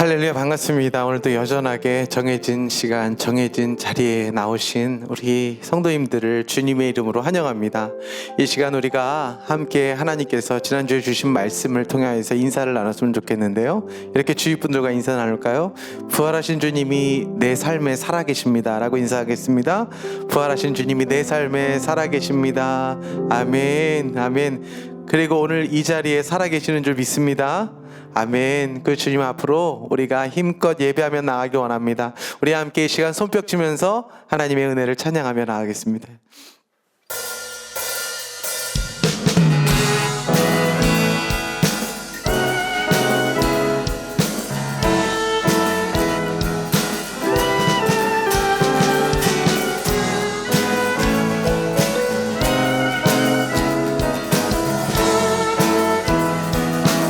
할렐루야, 반갑습니다. 오늘도 여전하게 정해진 시간, 정해진 자리에 나오신 우리 성도님들을 주님의 이름으로 환영합니다. 이 시간 우리가 함께 하나님께서 지난주에 주신 말씀을 통해서 인사를 나눴으면 좋겠는데요. 이렇게 주위 분들과 인사 나눌까요? 부활하신 주님이 내 삶에 살아계십니다 라고 인사하겠습니다. 부활하신 주님이 내 삶에 살아계십니다. 아멘, 아멘. 그리고 오늘 이 자리에 살아계시는 줄 믿습니다. 아멘. 그 주님 앞으로 우리가 힘껏 예배하며 나아가기 원합니다. 우리 함께 이 시간 손뼉 치면서 하나님의 은혜를 찬양하며 나아가겠습니다.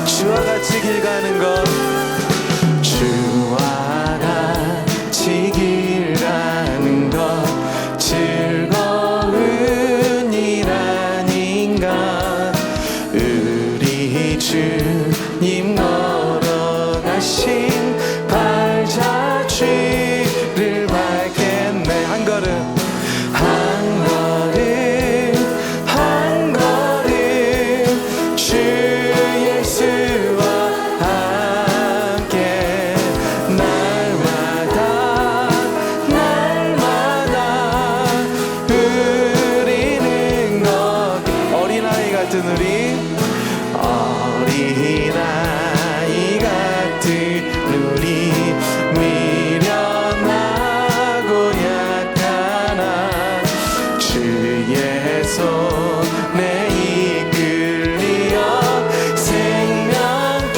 주와 같이 길 가는 것, 주와 같이 길 가는 것 즐거운 일 아닌가. 우리 주님 걸어가신 발자취를 밟겠네. 한 걸음 한 걸음 한 걸음 주 예수와 함께 날마다 날마다 우리는 거기. 어린아이 같은 우리, 어린아이 같은 우리, 미련하고 약하나 주의 손에 이끌리어 생명길로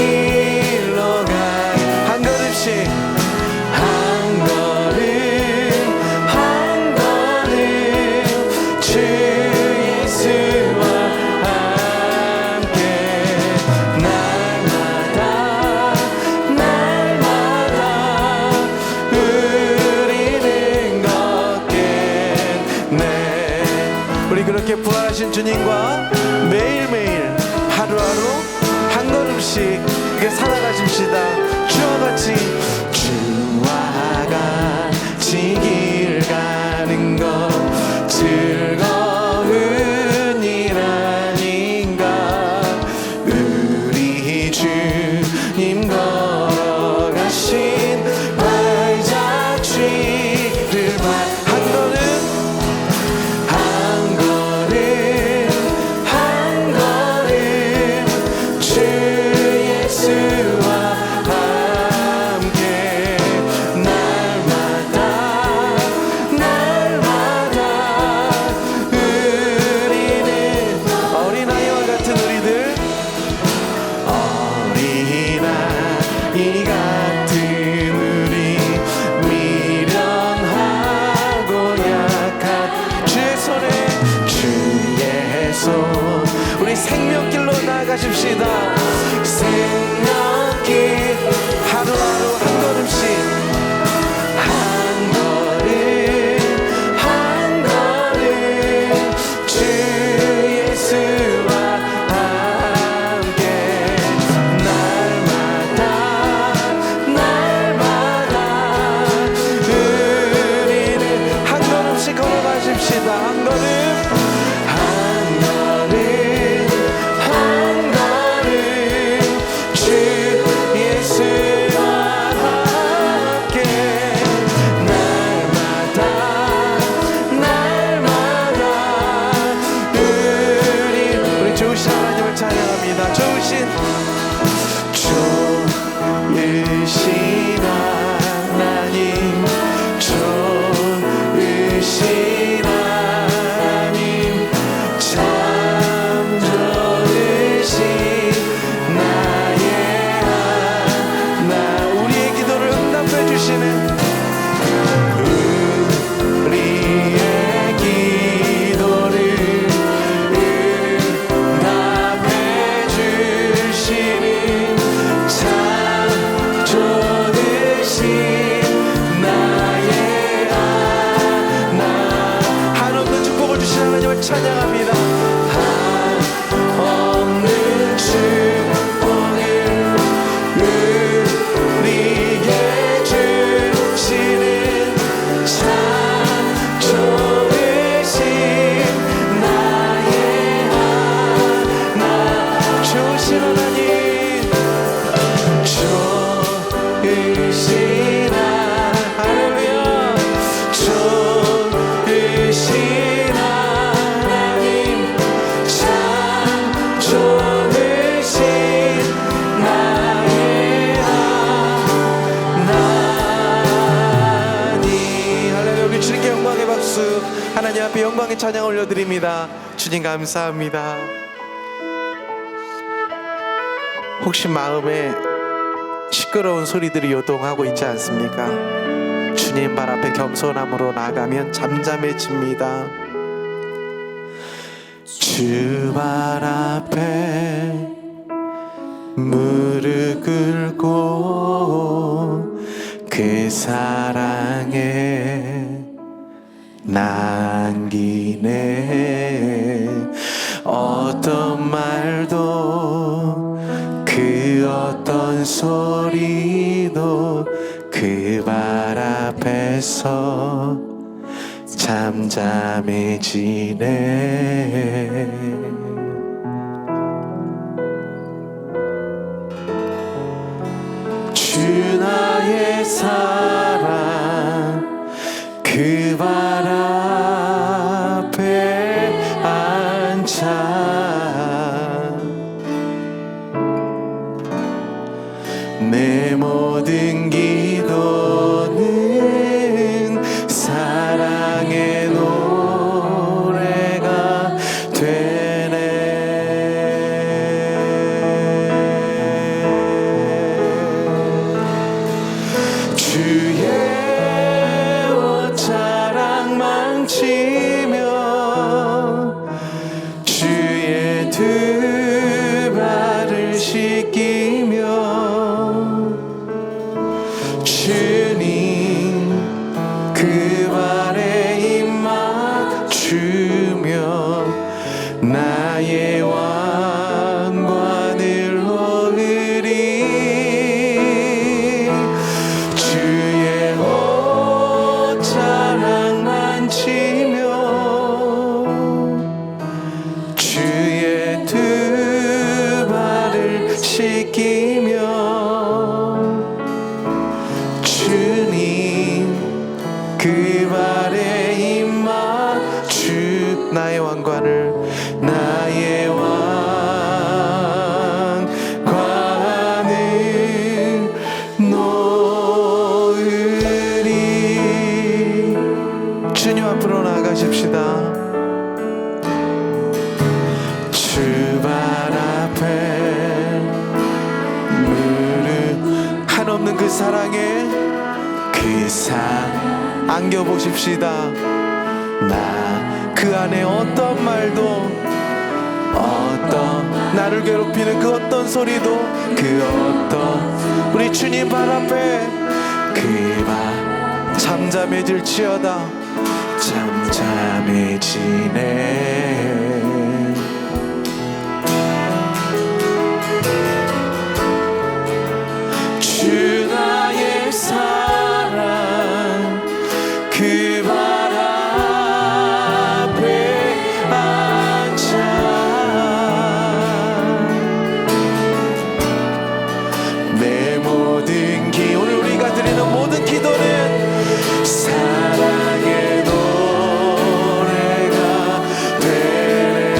가. 한 걸음씩 한 걸음 한 걸음 주 예수와 함께 날마다 날마다 우리는 걷겠네. 우리 그렇게 부활하신 주님과 매일매일 하루하루 한 걸음씩 이렇게 살아가십시다. 주와 같이, 주와 같이 길 가는 것 즐거운 일 아닌가. 우리 주님 걸어가신 발자취를 한 걸음 한 걸음 한 걸음 주 예수와 함께 날마다 날마다 우리는 어린아이와 같은 우리들, 어린아이 같은 우리, 미련하고 약한 주의 손에, 주의 손, 우리 생명길로 나아가십시다. 생명길 하루하루 한 걸음씩 한 걸음 한 걸음 주 예수와 함께 날마다 날마다 우리는 한 걸음씩 걸어가십시다. 한 걸음 한 걸음 한 걸음 주 예수와 함께 날마다 날마다 우리 좋으신 하나님을 찬양합니다. 좋으신 하나님, 좋으신 하나님, 참 좋으신 나의 하나. 우리의 기도를 응답해 주시는, 우리의 기도를 응답해 주시는 좋으신 하나님, 좋으신 할렐루야, 좋으신 하나님, 참 좋으신 나의 하나님. 할렐루야. 우리 주님께 영광의 박수, 하나님 앞에 영광의 찬양 올려드립니다. 주님 감사합니다. 혹시 마음에 시끄러운 소리들이 요동하고 있지 않습니까? 주님 발 앞에 겸손함으로 나가면 잠잠해집니다. 주 발 앞에 무릎 꿇고 그 사랑에 남기네. 어떤 말도 그 어떤 소리도 그 발 앞에서 잠잠해지네. 주 나의 사랑 그 발 앞에 앉아 내 모든 기도는 사랑의 노래가 되네. 주의 옷자락 망치며 주의 두 발을 씻기며 주님 그 발에 입 맞추며 나의 왕관을 놓으리. 주의 옷자락 만지며 주의 두 발을 씻기며 그 발에 입 맞추 나의 왕관을 나의 왕관을 놓으리. 주님 앞으로 나가십시다. 주 발 앞에 무릎 한없는 그 사랑에 그 사랑 안겨보십시다. 나 그 안에 어떤 말도 어떤 나를 괴롭히는 그 어떤 소리도 그 어떤 우리 주님 발 앞에 그 발 잠잠해질지어다. 잠잠해지네. 주 나의 사랑 그 발 앞에 앉아 내 모든 오늘 우리가 드리는 모든 기도는 사랑의 노래가 되네.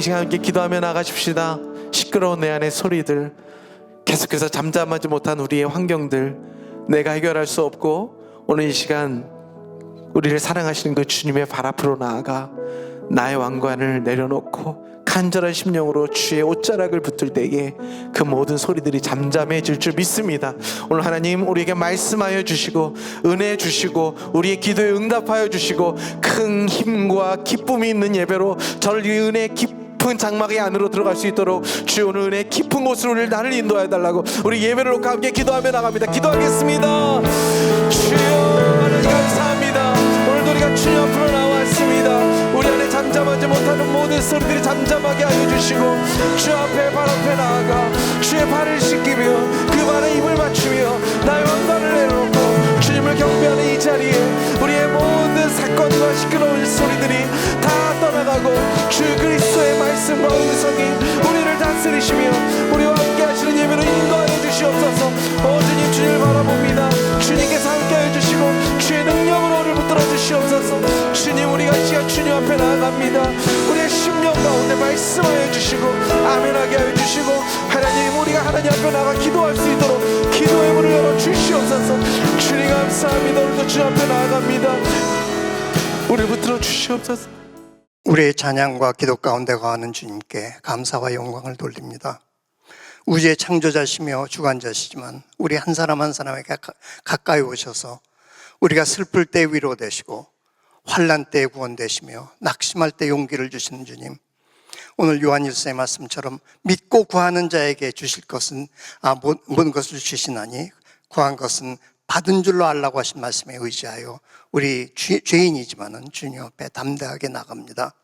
이 시간 함께 기도하며 나가십시다. 시끄러운 내 안의 소리들, 계속해서 잠잠하지 못한 우리의 환경들, 내가 해결할 수 없고 오늘 이 시간 우리를 사랑하시는 그 주님의 발 앞으로 나아가 나의 왕관을 내려놓고 간절한 심령으로 주의 옷자락을 붙들 때에 그 모든 소리들이 잠잠해질 줄 믿습니다. 오늘 하나님 우리에게 말씀하여 주시고 은혜 주시고 우리의 기도에 응답하여 주시고 큰 힘과 기쁨이 있는 예배로 저를 이 은혜의 깊은 장막의 안으로 들어갈 수 있도록 주여 오늘 은혜의 깊은 곳으로 우리를 나를 인도하여 달라고 우리 예배를 놓고 함께 기도하며 나갑니다. 기도하겠습니다. 주여 하나님 감사합니다. 오늘도 우리가 주님 앞으로 나왔습니다. 우리 안에 잠잠하지 못하는 모든 소리들이 잠잠하게 하여 주시고 주 앞에 발 앞에 나아가 주의 발을 씻기며 그 발에 입을 맞추며 나의 왕관을 내려놓고 주님을 경배하는 이 자리에 우리의 모든 사건과 시끄러운 소리들이 다 떠나가고 주 그리스도의 말씀과 음성이 우리를 다스리시며 우리와 함께 하시는 예배로 인도하여 주시옵소서. 주님 주님을 바라봅니다. 주님께서 함께 하여 주시고 주의 능력으로 우리를 붙들어 주시옵소서. 주님 우리가 이 시간 주님 앞에 나아갑니다. 우리의 심령 가운데 말씀하여 주시고 아멘하게 하여 주시고 하나님 우리가 하나님 앞에 나가 기도할 수 있도록 기도의 문을 열어 주시옵소서. 주님 감사합니다. 오늘도 주 앞에 나아갑니다. 우리를 붙들어 주시옵소서. 우리의 찬양과 기도 가운데 거하는 주님께 감사와 영광을 돌립니다. 우주의 창조자시며 주관자시지만 우리 한 사람 한 사람에게 가까이 오셔서 우리가 슬플 때 위로되시고 환난 때에 구원되시며 낙심할 때 용기를 주시는 주님, 오늘 요한일서의 말씀처럼 믿고 구하는 자에게 주실 것은 모든 것을 주시나니 구한 것은 받은 줄로 알라고 하신 말씀에 의지하여 우리 죄인이지만은 주님 앞에 담대하게 나갑니다.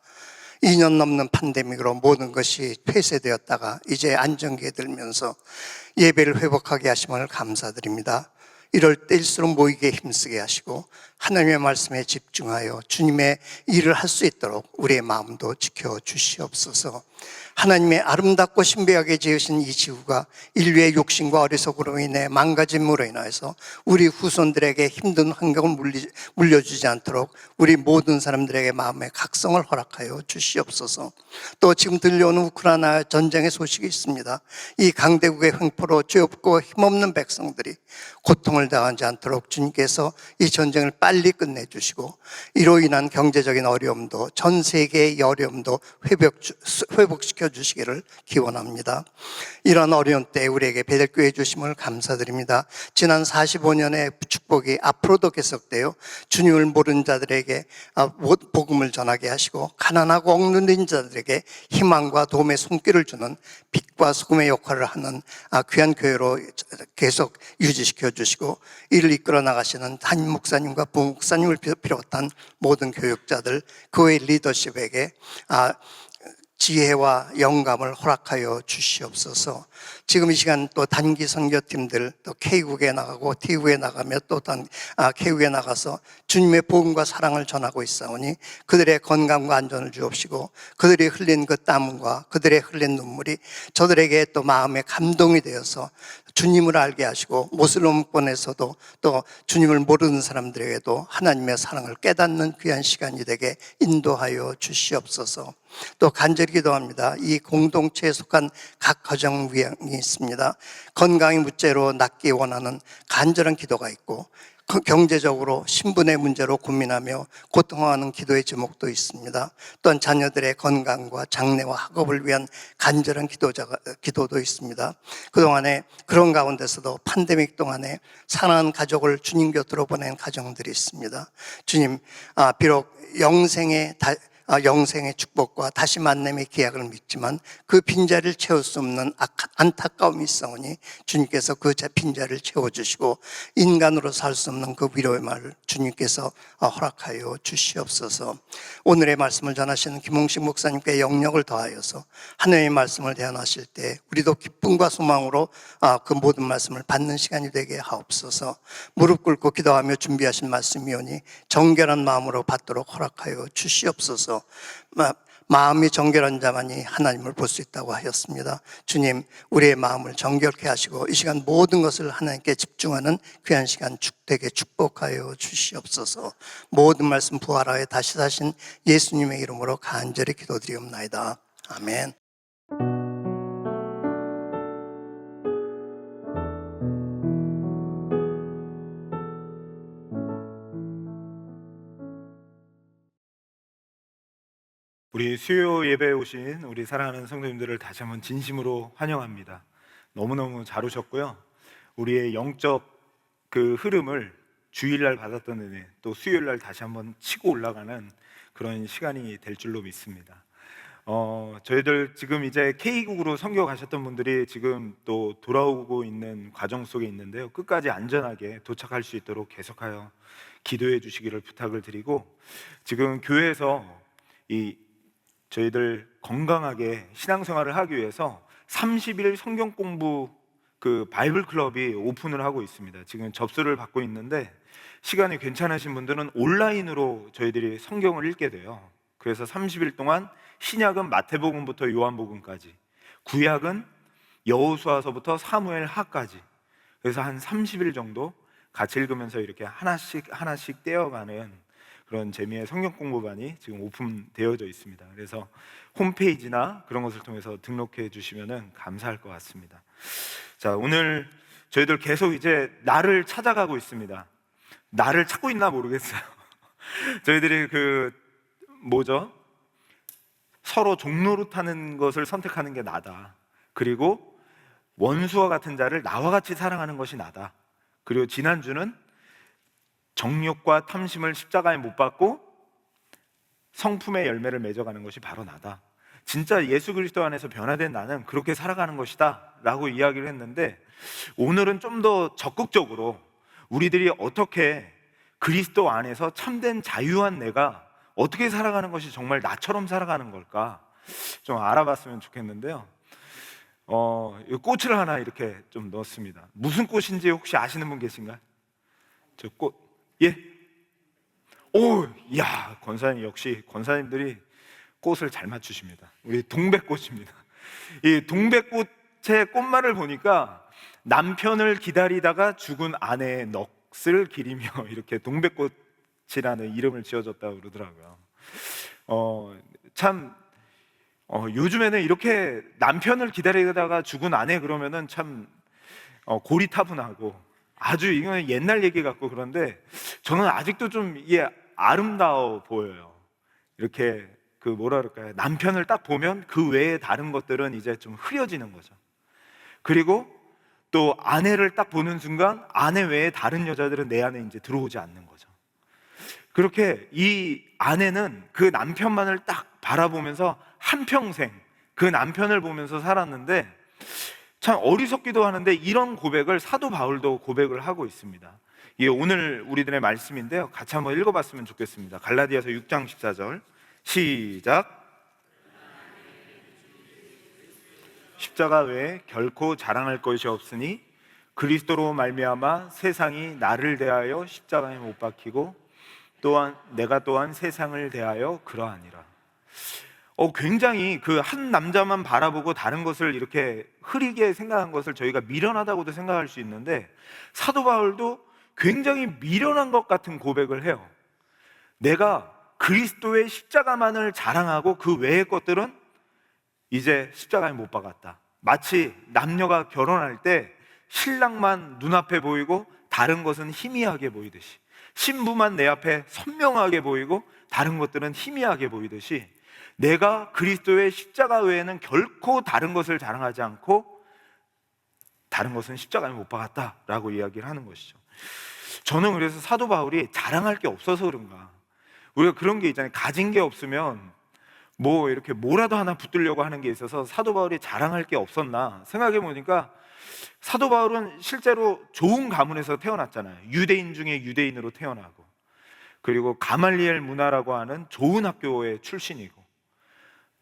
2년 넘는 팬데믹으로 모든 것이 폐쇄되었다가 이제 안정기에 들면서 예배를 회복하게 하심을 감사드립니다. 이럴 때일수록 모이게 힘쓰게 하시고 하나님의 말씀에 집중하여 주님의 일을 할 수 있도록 우리의 마음도 지켜주시옵소서. 하나님의 아름답고 신비하게 지으신 이 지구가 인류의 욕심과 어리석음으로 인해 망가짐으로 인하여서 우리 후손들에게 힘든 환경을 물려주지 않도록 우리 모든 사람들에게 마음의 각성을 허락하여 주시옵소서. 또 지금 들려오는 우크라이나 전쟁의 소식이 있습니다. 이 강대국의 횡포로 죄 없고 힘없는 백성들이 고통을 당하지 않도록 주님께서 이 전쟁을 빨리 끝내주시고 이로 인한 경제적인 어려움도 전 세계의 어려움도 회복시켜 주시기를 기원합니다. 이런 어려운 때 우리에게 베델교회 주심을 감사드립니다. 지난 45년의 축복이 앞으로도 계속되어 주님을 모르는 자들에게 복음을 전하게 하시고 가난하고 억눌린 자들에게 희망과 도움의 손길을 주는 빛과 소금의 역할을 하는 귀한 교회로 계속 유지시켜 주시고 이를 이끌어 나가시는 담임 목사님과 부목사님을 비롯한 모든 교육자들, 교회 리더십에게 지혜와 영감을 허락하여 주시옵소서. 지금 이 시간 또 단기 선교팀들 또 K국에 나가고 T국에 나가며 또 K국에 나가서 주님의 복음과 사랑을 전하고 있사오니 그들의 건강과 안전을 주옵시고 그들이 흘린 그 땀과 그들의 흘린 눈물이 저들에게 또 마음의 감동이 되어서 주님을 알게 하시고 모슬림권에서도 또 주님을 모르는 사람들에게도 하나님의 사랑을 깨닫는 귀한 시간이 되게 인도하여 주시옵소서. 또 간절히 기도합니다. 이 공동체에 속한 각 가정 위양이 있습니다. 건강이 문제로 낫기 원하는 간절한 기도가 있고 경제적으로 신분의 문제로 고민하며 고통하는 기도의 제목도 있습니다. 또한 자녀들의 건강과 장래와 학업을 위한 간절한 기도도 있습니다. 그동안에 그런 가운데서도 팬데믹 동안에 사랑하는 가족을 주님 곁으로 보낸 가정들이 있습니다. 주님, 비록 영생의 축복과 다시 만남의 기약을 믿지만 그 빈자리를 채울 수 없는 안타까움이 있사오니 주님께서 그 빈자리를 채워주시고 인간으로 살 수 없는 그 위로의 말을 주님께서 허락하여 주시옵소서. 오늘의 말씀을 전하시는 김홍식 목사님께 영력을 더하여서 하나님의 말씀을 대언하실 때 우리도 기쁨과 소망으로 그 모든 말씀을 받는 시간이 되게 하옵소서. 무릎 꿇고 기도하며 준비하신 말씀이오니 정결한 마음으로 받도록 허락하여 주시옵소서. 마음이 정결한 자만이 하나님을 볼 수 있다고 하였습니다. 주님, 우리의 마음을 정결케 하시고 이 시간 모든 것을 하나님께 집중하는 귀한 시간 되게 축복하여 주시옵소서. 모든 말씀 부활하여 다시 사신 예수님의 이름으로 간절히 기도드리옵나이다. 아멘. 우리 수요 예배에 오신 우리 사랑하는 성도님들을 다시 한번 진심으로 환영합니다. 너무너무 잘 오셨고요. 우리의 영적 그 흐름을 주일날 받았던 은혜, 또 수요일날 다시 한번 치고 올라가는 그런 시간이 될 줄로 믿습니다. 저희들 지금 이제 K국으로 선교 가셨던 분들이 지금 또 돌아오고 있는 과정 속에 있는데요. 끝까지 안전하게 도착할 수 있도록 계속하여 기도해 주시기를 부탁을 드리고, 지금 교회에서 저희들 건강하게 신앙생활을 하기 위해서 30일 성경 공부 그 바이블 클럽이 오픈을 하고 있습니다. 지금 접수를 받고 있는데, 시간이 괜찮으신 분들은 온라인으로 저희들이 성경을 읽게 돼요. 그래서 30일 동안 신약은 마태복음부터 요한복음까지, 구약은 여호수아서부터 사무엘하까지, 그래서 한 30일 정도 같이 읽으면서 이렇게 하나씩 떼어가는 그런 재미의 성경 공부반이 지금 오픈되어져 있습니다. 그래서 홈페이지나 그런 것을 통해서 등록해 주시면 감사할 것 같습니다. 자, 오늘 저희들 계속 이제 나를 찾아가고 있습니다. 나를 찾고 있나 모르겠어요. 저희들이 서로 종로로 타는 것을 선택하는 게 나다. 그리고 원수와 같은 자를 나와 같이 사랑하는 것이 나다. 그리고 지난주는 정욕과 탐심을 십자가에 못 박고 성품의 열매를 맺어가는 것이 바로 나다. 진짜 예수 그리스도 안에서 변화된 나는 그렇게 살아가는 것이다 라고 이야기를 했는데, 오늘은 좀 더 적극적으로 우리들이 어떻게 그리스도 안에서 참된 자유한 내가 어떻게 살아가는 것이 정말 나처럼 살아가는 걸까 좀 알아봤으면 좋겠는데요. 이 꽃을 하나 이렇게 좀 넣었습니다. 무슨 꽃인지 혹시 아시는 분 계신가요? 저 꽃, 예? 오, 이야, 권사님, 역시 권사님들이 꽃을 잘 맞추십니다. 우리 동백꽃입니다. 이 동백꽃의 꽃말을 보니까 남편을 기다리다가 죽은 아내의 넋을 기리며 이렇게 동백꽃이라는 이름을 지어줬다고 그러더라고요. 요즘에는 이렇게 남편을 기다리다가 죽은 아내 그러면은 참 고리타분하고 아주 이건 옛날 얘기 같고, 그런데 저는 아직도 좀 이게 아름다워 보여요. 이렇게 뭐라 그럴까요? 남편을 딱 보면 그 외에 다른 것들은 이제 좀 흐려지는 거죠. 그리고 또 아내를 딱 보는 순간 아내 외에 다른 여자들은 내 안에 이제 들어오지 않는 거죠. 그렇게 이 아내는 그 남편만을 딱 바라보면서 한평생 그 남편을 보면서 살았는데, 참 어리석기도 하는데 이런 고백을 사도 바울도 고백을 하고 있습니다. 이게 오늘 우리들의 말씀인데요, 같이 한번 읽어봤으면 좋겠습니다. 갈라디아서 6장 14절 시작. 십자가 외에 결코 자랑할 것이 없으니 그리스도로 말미암아 세상이 나를 대하여 십자가에 못 박히고 또한 내가 또한 세상을 대하여 그러하니라. 굉장히 그 한 남자만 바라보고 다른 것을 이렇게 흐리게 생각한 것을 저희가 미련하다고도 생각할 수 있는데, 사도 바울도 굉장히 미련한 것 같은 고백을 해요. 내가 그리스도의 십자가만을 자랑하고 그 외의 것들은 이제 십자가에 못 박았다. 마치 남녀가 결혼할 때 신랑만 눈앞에 보이고 다른 것은 희미하게 보이듯이, 신부만 내 앞에 선명하게 보이고 다른 것들은 희미하게 보이듯이, 내가 그리스도의 십자가 외에는 결코 다른 것을 자랑하지 않고 다른 것은 십자가에 못 박았다라고 이야기를 하는 것이죠. 저는 그래서 사도 바울이 자랑할 게 없어서 그런가, 우리가 그런 게 있잖아요. 가진 게 없으면 이렇게 뭐라도 하나 붙들려고 하는 게 있어서 사도 바울이 자랑할 게 없었나 생각해 보니까, 사도 바울은 실제로 좋은 가문에서 태어났잖아요. 유대인 중에 유대인으로 태어나고, 그리고 가말리엘 문화라고 하는 좋은 학교의 출신이고,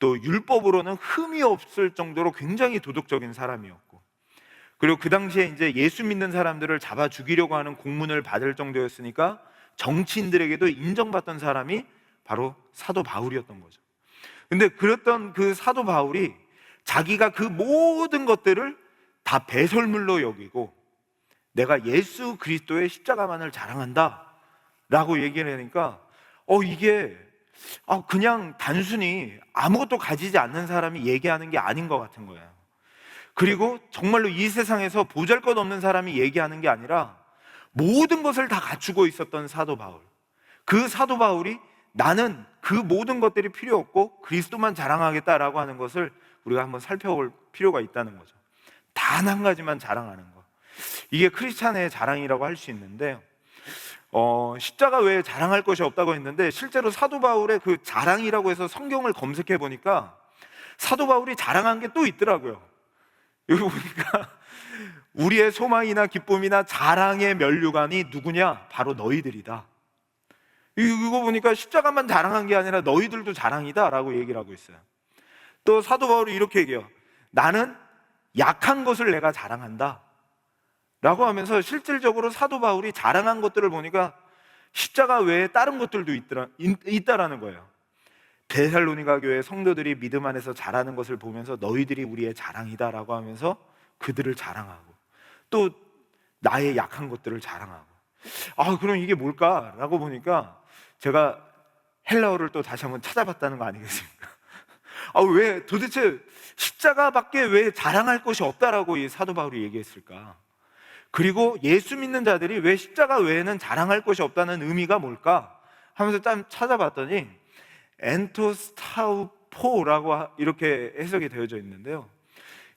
또 율법으로는 흠이 없을 정도로 굉장히 도덕적인 사람이었고, 그리고 그 당시에 이제 예수 믿는 사람들을 잡아 죽이려고 하는 공문을 받을 정도였으니까 정치인들에게도 인정받던 사람이 바로 사도 바울이었던 거죠. 근데 그랬던 그 사도 바울이 자기가 그 모든 것들을 다 배설물로 여기고 내가 예수 그리스도의 십자가만을 자랑한다 라고 얘기를 하니까 이게 그냥 단순히 아무것도 가지지 않는 사람이 얘기하는 게 아닌 것 같은 거예요. 그리고 정말로 이 세상에서 보잘것없는 사람이 얘기하는 게 아니라 모든 것을 다 갖추고 있었던 사도 바울. 그 사도 바울이 나는 그 모든 것들이 필요 없고 그리스도만 자랑하겠다라고 하는 것을 우리가 한번 살펴볼 필요가 있다는 거죠. 단 한 가지만 자랑하는 거. 이게 크리스찬의 자랑이라고 할 수 있는데, 십자가 외에 자랑할 것이 없다고 했는데, 실제로 사도 바울의 그 자랑이라고 해서 성경을 검색해 보니까 사도 바울이 자랑한 게 또 있더라고요. 여기 보니까 우리의 소망이나 기쁨이나 자랑의 면류관이 누구냐? 바로 너희들이다. 이거 보니까 십자가만 자랑한 게 아니라 너희들도 자랑이다 라고 얘기를 하고 있어요. 또 사도 바울이 이렇게 얘기해요. 나는 약한 것을 내가 자랑한다 라고 하면서 실질적으로 사도 바울이 자랑한 것들을 보니까 십자가 외에 다른 것들도 있다라는 거예요. 데살로니가 교회 성도들이 믿음 안에서 자라는 것을 보면서 너희들이 우리의 자랑이다 라고 하면서 그들을 자랑하고, 또 나의 약한 것들을 자랑하고. 그럼 이게 뭘까? 라고 보니까 제가 헬라어를 또 다시 한번 찾아봤다는 거 아니겠습니까? 왜 도대체 십자가밖에 왜 자랑할 것이 없다라고 이 사도 바울이 얘기했을까? 그리고 예수 믿는 자들이 왜 십자가 외에는 자랑할 것이 없다는 의미가 뭘까? 하면서 좀 찾아봤더니 엔토스타우포라고 이렇게 해석이 되어져 있는데요,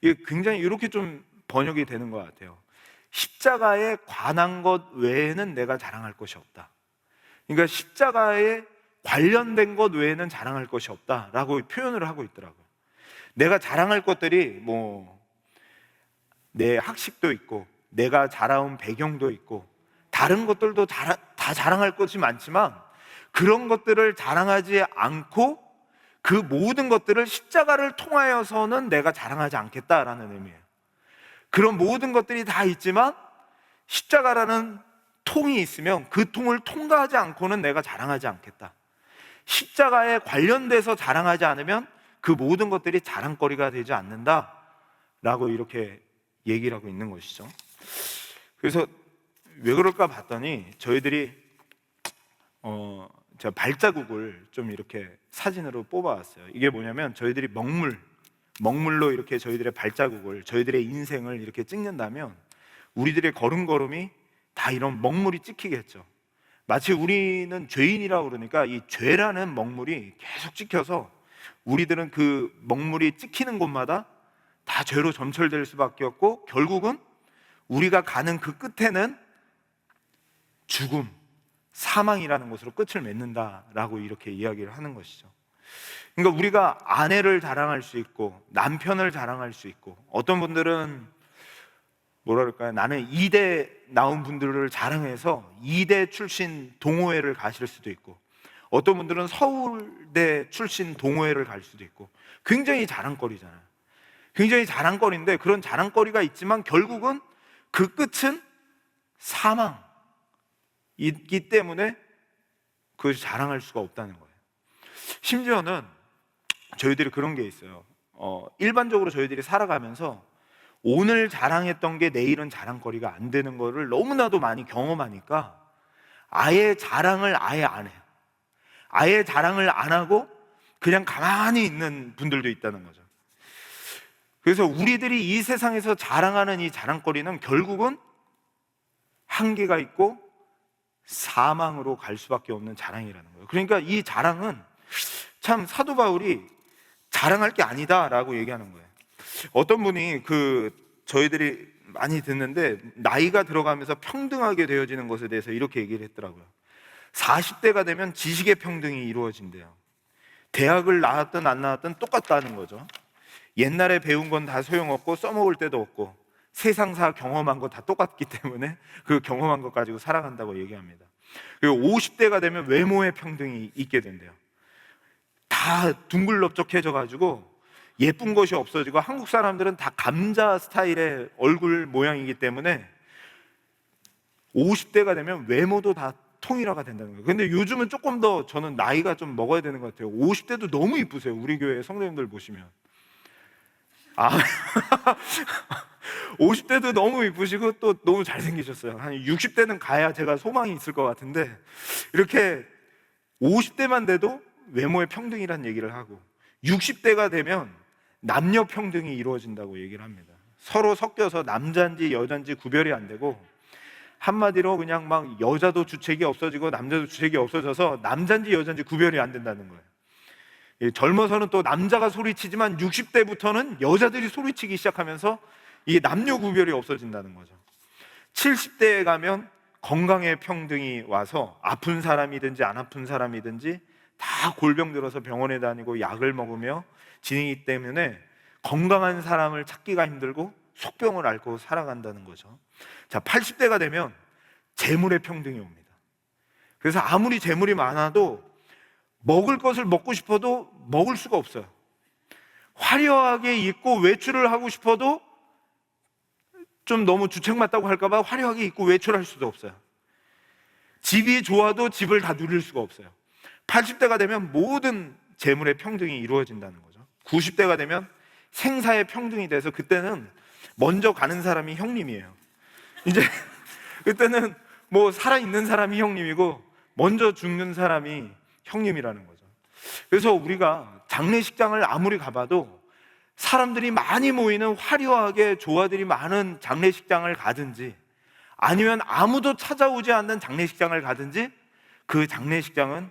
이게 굉장히 이렇게 좀 번역이 되는 것 같아요. 십자가에 관한 것 외에는 내가 자랑할 것이 없다. 그러니까 십자가에 관련된 것 외에는 자랑할 것이 없다라고 표현을 하고 있더라고요. 내가 자랑할 것들이 내 학식도 있고 내가 자라온 배경도 있고 다른 것들도 다 자랑할 것이 많지만, 그런 것들을 자랑하지 않고 그 모든 것들을 십자가를 통하여서는 내가 자랑하지 않겠다라는 의미예요. 그런 모든 것들이 다 있지만 십자가라는 통이 있으면 그 통을 통과하지 않고는 내가 자랑하지 않겠다. 십자가에 관련돼서 자랑하지 않으면 그 모든 것들이 자랑거리가 되지 않는다라고 이렇게 얘기를 하고 있는 것이죠. 그래서 왜 그럴까 봤더니 저희들이 제가 발자국을 좀 이렇게 사진으로 뽑아왔어요. 이게 뭐냐면 저희들이 먹물로 이렇게 저희들의 발자국을, 저희들의 인생을 이렇게 찍는다면 우리들의 걸음걸음이 다 이런 먹물이 찍히겠죠. 마치 우리는 죄인이라고 그러니까 이 죄라는 먹물이 계속 찍혀서 우리들은 그 먹물이 찍히는 곳마다 다 죄로 점철될 수밖에 없고, 결국은 우리가 가는 그 끝에는 죽음, 사망이라는 것으로 끝을 맺는다라고 이렇게 이야기를 하는 것이죠. 그러니까 우리가 아내를 자랑할 수 있고 남편을 자랑할 수 있고, 어떤 분들은 뭐랄까요, 나는 이대 나온 분들을 자랑해서 이대 출신 동호회를 가실 수도 있고, 어떤 분들은 서울대 출신 동호회를 갈 수도 있고, 굉장히 자랑거리잖아요. 굉장히 자랑거리인데, 그런 자랑거리가 있지만 결국은 그 끝은 사망이기 때문에 그것이 자랑할 수가 없다는 거예요. 심지어는 저희들이 그런 게 있어요. 일반적으로 저희들이 살아가면서 오늘 자랑했던 게 내일은 자랑거리가 안 되는 거를 너무나도 많이 경험하니까 아예 자랑을 아예 안 해요. 아예 자랑을 안 하고 그냥 가만히 있는 분들도 있다는 거죠. 그래서 우리들이 이 세상에서 자랑하는 이 자랑거리는 결국은 한계가 있고 사망으로 갈 수밖에 없는 자랑이라는 거예요. 그러니까 이 자랑은 참 사도 바울이 자랑할 게 아니다라고 얘기하는 거예요. 어떤 분이 저희들이 많이 듣는데, 나이가 들어가면서 평등하게 되어지는 것에 대해서 이렇게 얘기를 했더라고요. 40대가 되면 지식의 평등이 이루어진대요. 대학을 나왔든 안 나왔든 똑같다는 거죠. 옛날에 배운 건 다 소용없고 써먹을 데도 없고 세상사 경험한 거 다 똑같기 때문에 그 경험한 것 가지고 살아간다고 얘기합니다. 그리고 50대가 되면 외모의 평등이 있게 된대요. 다 둥글럽적해져 가지고 예쁜 것이 없어지고, 한국 사람들은 다 감자 스타일의 얼굴 모양이기 때문에 50대가 되면 외모도 다 통일화가 된다는 거예요. 근데 요즘은 조금 더 저는 나이가 좀 먹어야 되는 것 같아요. 50대도 너무 이쁘세요. 우리 교회 성도님들 보시면 50대도 너무 이쁘시고 또 너무 잘생기셨어요. 한 60대는 가야 제가 소망이 있을 것 같은데, 이렇게 50대만 돼도 외모의 평등이라는 얘기를 하고 60대가 되면 남녀 평등이 이루어진다고 얘기를 합니다. 서로 섞여서 남자인지 여자인지 구별이 안 되고 한마디로 그냥 막 여자도 주책이 없어지고 남자도 주책이 없어져서 남자인지 여자인지 구별이 안 된다는 거예요. 젊어서는 또 남자가 소리치지만 60대부터는 여자들이 소리치기 시작하면서 이게 남녀 구별이 없어진다는 거죠. 70대에 가면 건강의 평등이 와서 아픈 사람이든지 안 아픈 사람이든지 다 골병 들어서 병원에 다니고 약을 먹으며 지내기 때문에 건강한 사람을 찾기가 힘들고 속병을 앓고 살아간다는 거죠. 자, 80대가 되면 재물의 평등이 옵니다. 그래서 아무리 재물이 많아도 먹을 것을 먹고 싶어도 먹을 수가 없어요. 화려하게 입고 외출을 하고 싶어도 좀 너무 주책맞다고 할까봐 화려하게 입고 외출할 수도 없어요. 집이 좋아도 집을 다 누릴 수가 없어요. 80대가 되면 모든 재물의 평등이 이루어진다는 거죠. 90대가 되면 생사의 평등이 돼서 그때는 먼저 가는 사람이 형님이에요. 이제 그때는 뭐 살아있는 사람이 형님이고 먼저 죽는 사람이 형님이라는 거죠. 그래서 우리가 장례식장을 아무리 가봐도 사람들이 많이 모이는 화려하게 조화들이 많은 장례식장을 가든지 아니면 아무도 찾아오지 않는 장례식장을 가든지 그 장례식장은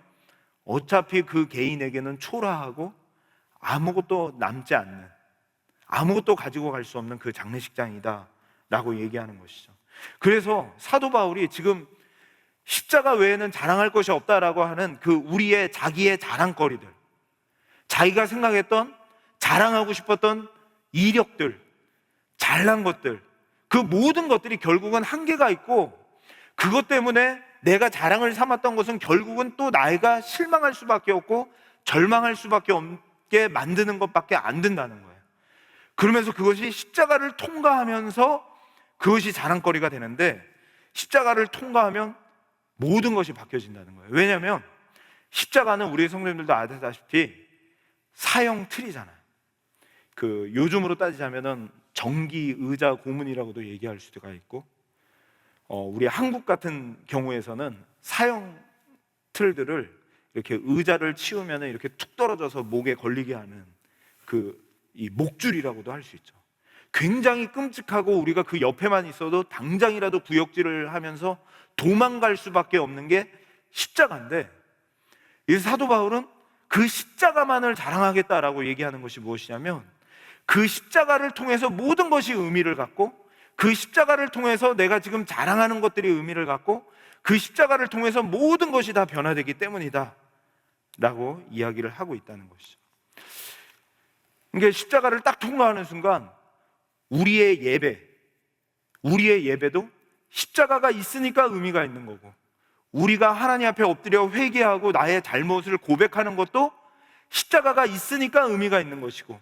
어차피 그 개인에게는 초라하고 아무것도 남지 않는, 아무것도 가지고 갈 수 없는 그 장례식장이다 라고 얘기하는 것이죠. 그래서 사도 바울이 지금 십자가 외에는 자랑할 것이 없다라고 하는 그 우리의 자기의 자랑거리들, 자기가 생각했던 자랑하고 싶었던 이력들, 잘난 것들, 그 모든 것들이 결국은 한계가 있고 그것 때문에 내가 자랑을 삼았던 것은 결국은 또 나이가 실망할 수밖에 없고 절망할 수밖에 없게 만드는 것밖에 안 된다는 거예요. 그러면서 그것이 십자가를 통과하면서 그것이 자랑거리가 되는데 십자가를 통과하면 모든 것이 바뀌어진다는 거예요. 왜냐하면 십자가는 우리 성도님들도 아시다시피 사형 틀이잖아요. 그 요즘으로 따지자면은 정기 의자 고문이라고도 얘기할 수가 있고, 우리 한국 같은 경우에서는 사형 틀들을 이렇게 의자를 치우면은 이렇게 툭 떨어져서 목에 걸리게 하는 이 목줄이라고도 할 수 있죠. 굉장히 끔찍하고 우리가 그 옆에만 있어도 당장이라도 구역질을 하면서 도망갈 수밖에 없는 게 십자가인데, 이 사도 바울은 그 십자가만을 자랑하겠다라고 얘기하는 것이 무엇이냐면 그 십자가를 통해서 모든 것이 의미를 갖고 그 십자가를 통해서 내가 지금 자랑하는 것들이 의미를 갖고 그 십자가를 통해서 모든 것이 다 변화되기 때문이다 라고 이야기를 하고 있다는 것이죠. 그러니까 십자가를 딱 통과하는 순간 우리의 예배도 십자가가 있으니까 의미가 있는 거고, 우리가 하나님 앞에 엎드려 회개하고 나의 잘못을 고백하는 것도 십자가가 있으니까 의미가 있는 것이고,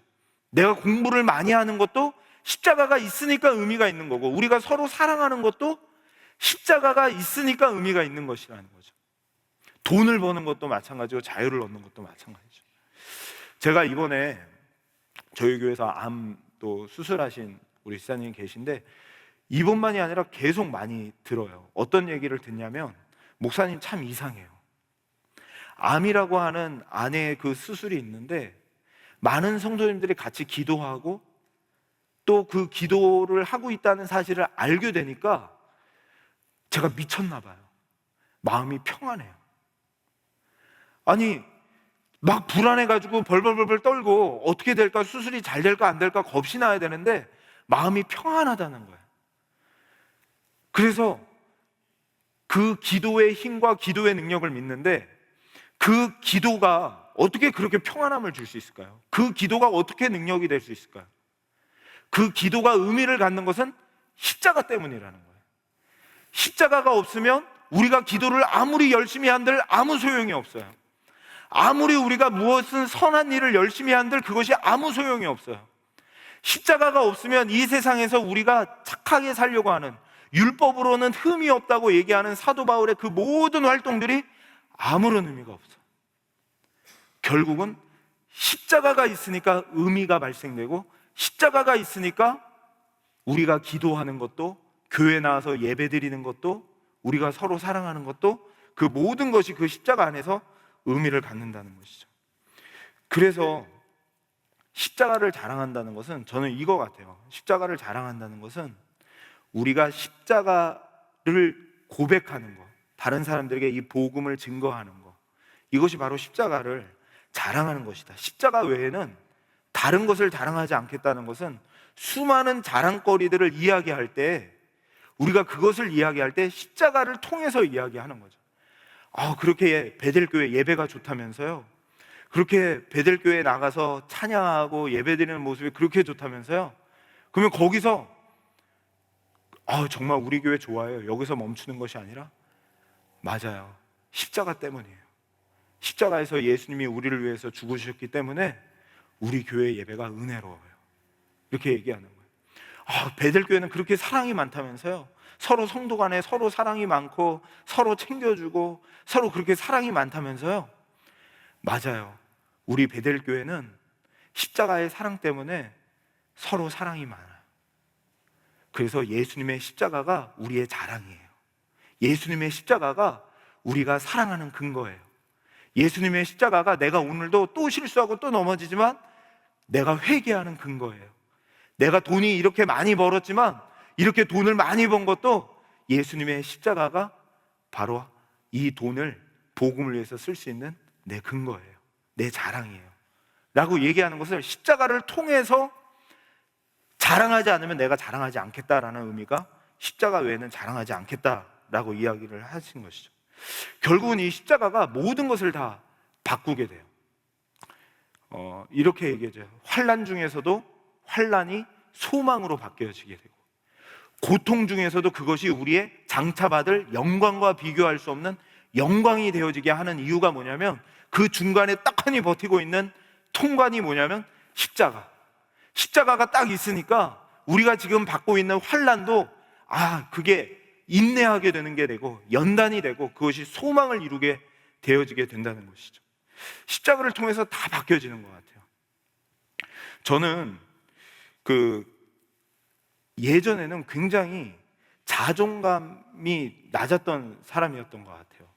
내가 공부를 많이 하는 것도 십자가가 있으니까 의미가 있는 거고, 우리가 서로 사랑하는 것도 십자가가 있으니까 의미가 있는 것이라는 거죠. 돈을 버는 것도 마찬가지고 자유를 얻는 것도 마찬가지죠. 제가 이번에 저희 교회에서 암 또 수술하신 우리 시사님이 계신데 이번만이 아니라 계속 많이 들어요. 어떤 얘기를 듣냐면 목사님 참 이상해요. 암이라고 하는 아내의 그 수술이 있는데 많은 성도님들이 같이 기도하고 또 그 기도를 하고 있다는 사실을 알게 되니까 제가 미쳤나 봐요. 마음이 평안해요. 아니 막 불안해가지고 벌벌벌 떨고 어떻게 될까, 수술이 잘 될까 안 될까 겁이 나야 되는데 마음이 평안하다는 거예요. 그래서 그 기도의 힘과 기도의 능력을 믿는데 그 기도가 어떻게 그렇게 평안함을 줄 수 있을까요? 그 기도가 어떻게 능력이 될 수 있을까요? 그 기도가 의미를 갖는 것은 십자가 때문이라는 거예요. 십자가가 없으면 우리가 기도를 아무리 열심히 한들 아무 소용이 없어요. 아무리 우리가 무엇은 선한 일을 열심히 한들 그것이 아무 소용이 없어요. 십자가가 없으면 이 세상에서 우리가 착하게 살려고 하는, 율법으로는 흠이 없다고 얘기하는 사도 바울의 그 모든 활동들이 아무런 의미가 없어요. 결국은 십자가가 있으니까 의미가 발생되고, 십자가가 있으니까 우리가 기도하는 것도, 교회 나와서 예배 드리는 것도, 우리가 서로 사랑하는 것도, 그 모든 것이 그 십자가 안에서 의미를 갖는다는 것이죠. 그래서 십자가를 자랑한다는 것은 저는 이거 같아요. 십자가를 자랑한다는 것은 우리가 십자가를 고백하는 것, 다른 사람들에게 이 복음을 증거하는 것, 이것이 바로 십자가를 자랑하는 것이다. 십자가 외에는 다른 것을 자랑하지 않겠다는 것은 수많은 자랑거리들을 이야기할 때, 우리가 그것을 이야기할 때 십자가를 통해서 이야기하는 거죠. 그렇게 베델교회 예배가 좋다면서요? 그렇게 베델교회에 나가서 찬양하고 예배드리는 모습이 그렇게 좋다면서요? 그러면 거기서 정말 우리 교회 좋아요, 여기서 멈추는 것이 아니라, 맞아요, 십자가 때문이에요. 십자가에서 예수님이 우리를 위해서 죽으셨기 때문에 우리 교회 예배가 은혜로워요. 이렇게 얘기하는 거예요. 베델교회는 그렇게 사랑이 많다면서요? 서로 성도 간에 서로 사랑이 많고 서로 챙겨주고 서로 그렇게 사랑이 많다면서요? 맞아요. 우리 베델교회는 십자가의 사랑 때문에 서로 사랑이 많아요. 그래서 예수님의 십자가가 우리의 자랑이에요. 예수님의 십자가가 우리가 사랑하는 근거예요. 예수님의 십자가가 내가 오늘도 또 실수하고 또 넘어지지만 내가 회개하는 근거예요. 내가 돈이 이렇게 많이 벌었지만 이렇게 돈을 많이 번 것도 예수님의 십자가가 바로 이 돈을 복음을 위해서 쓸 수 있는 내 근거예요. 내 자랑이에요. 라고 얘기하는 것을 십자가를 통해서 자랑하지 않으면 내가 자랑하지 않겠다라는 의미가 십자가 외에는 자랑하지 않겠다라고 이야기를 하신 것이죠. 결국은 이 십자가가 모든 것을 다 바꾸게 돼요. 이렇게 얘기하죠. 환난 중에서도 환난이 소망으로 바뀌어지게 되고, 고통 중에서도 그것이 우리의 장차받을 영광과 비교할 수 없는 영광이 되어지게 하는 이유가 뭐냐면, 그 중간에 딱하니 버티고 있는 통관이 뭐냐면 십자가가 딱 있으니까 우리가 지금 받고 있는 환난도 그게 인내하게 되는 게 되고 연단이 되고 그것이 소망을 이루게 되어지게 된다는 것이죠. 십자가를 통해서 다 바뀌어지는 것 같아요. 저는 예전에는 굉장히 자존감이 낮았던 사람이었던 것 같아요.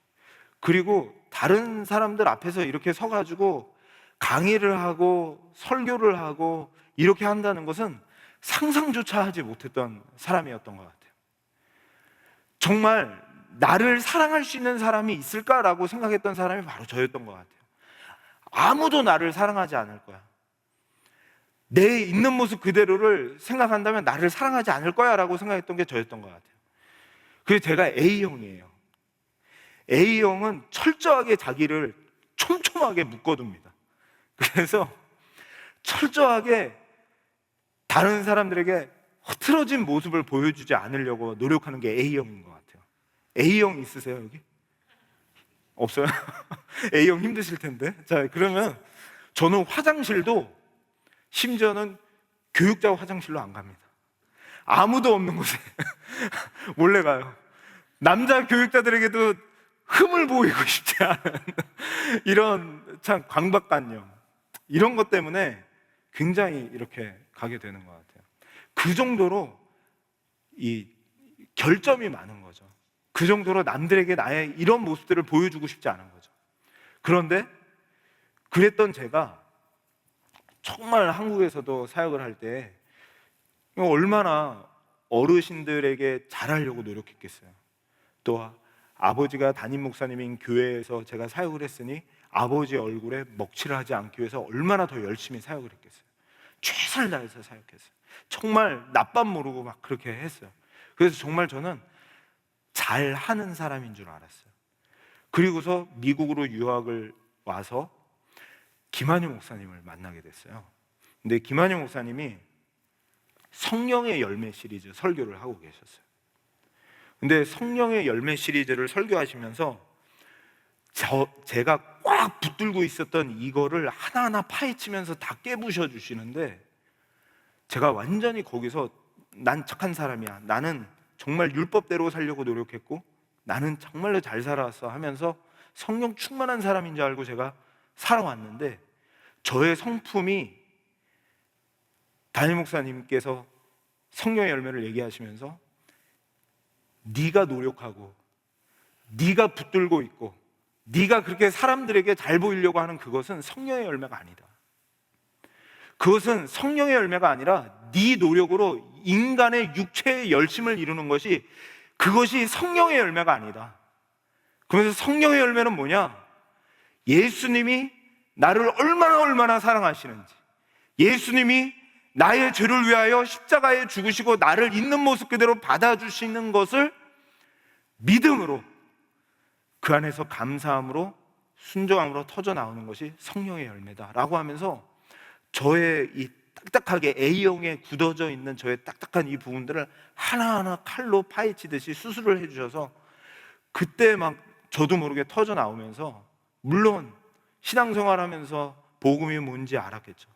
그리고 다른 사람들 앞에서 이렇게 서가지고 강의를 하고 설교를 하고 이렇게 한다는 것은 상상조차 하지 못했던 사람이었던 것 같아요. 정말 나를 사랑할 수 있는 사람이 있을까라고 생각했던 사람이 바로 저였던 것 같아요. 아무도 나를 사랑하지 않을 거야, 내 있는 모습 그대로를 생각한다면 나를 사랑하지 않을 거야 라고 생각했던 게 저였던 것 같아요. 그래서 제가 A형이에요. A형은 철저하게 자기를 촘촘하게 묶어둡니다. 그래서 철저하게 다른 사람들에게 흐트러진 모습을 보여주지 않으려고 노력하는 게 A형인 것 같아요. A형 있으세요 여기? 없어요? A형 힘드실 텐데. 자, 그러면 저는 화장실도, 심지어는 교육자 화장실로 안 갑니다. 아무도 없는 곳에 몰래 가요. 남자 교육자들에게도 흠을 보이고 싶지 않은 이런 참 강박관념, 이런 것 때문에 굉장히 이렇게 가게 되는 것 같아요. 그 정도로 이 결점이 많은 거죠. 그 정도로 남들에게 나의 이런 모습들을 보여주고 싶지 않은 거죠. 그런데 그랬던 제가 정말 한국에서도 사역을 할 때 얼마나 어르신들에게 잘하려고 노력했겠어요. 또 아버지가 담임 목사님인 교회에서 제가 사역을 했으니 아버지 얼굴에 먹칠을 하지 않기 위해서 얼마나 더 열심히 사역을 했겠어요. 최선을 다해서 사역했어요. 정말 낮밤 모르고 막 그렇게 했어요. 그래서 정말 저는 잘하는 사람인 줄 알았어요. 그리고서 미국으로 유학을 와서 김한효 목사님을 만나게 됐어요. 근데 김한효 목사님이 성령의 열매 시리즈 설교를 하고 계셨어요. 근데 성령의 열매 시리즈를 설교하시면서 제가 꽉 붙들고 있었던 이거를 하나하나 파헤치면서 다 깨부셔 주시는데, 제가 완전히 거기서 난 착한 사람이야, 나는 정말 율법대로 살려고 노력했고 나는 정말로 잘 살아왔어 하면서 성령 충만한 사람인 줄 알고 제가 살아왔는데, 저의 성품이 담임 목사님께서 성령의 열매를 얘기하시면서 네가 노력하고 네가 붙들고 있고 네가 그렇게 사람들에게 잘 보이려고 하는 그것은 성령의 열매가 아니다. 그것은 성령의 열매가 아니라 네 노력으로 인간의 육체의 열심을 이루는 것이, 그것이 성령의 열매가 아니다. 그러면서 성령의 열매는 뭐냐? 예수님이 나를 얼마나 사랑하시는지, 예수님이 나의 죄를 위하여 십자가에 죽으시고 나를 있는 모습 그대로 받아주시는 것을 믿음으로, 그 안에서 감사함으로, 순종함으로 터져 나오는 것이 성령의 열매다라고 하면서 저의 이 딱딱하게 A형에 굳어져 있는 저의 딱딱한 이 부분들을 하나하나 칼로 파헤치듯이 수술을 해주셔서 그때 막 저도 모르게 터져 나오면서, 물론 신앙생활하면서 복음이 뭔지 알았겠죠.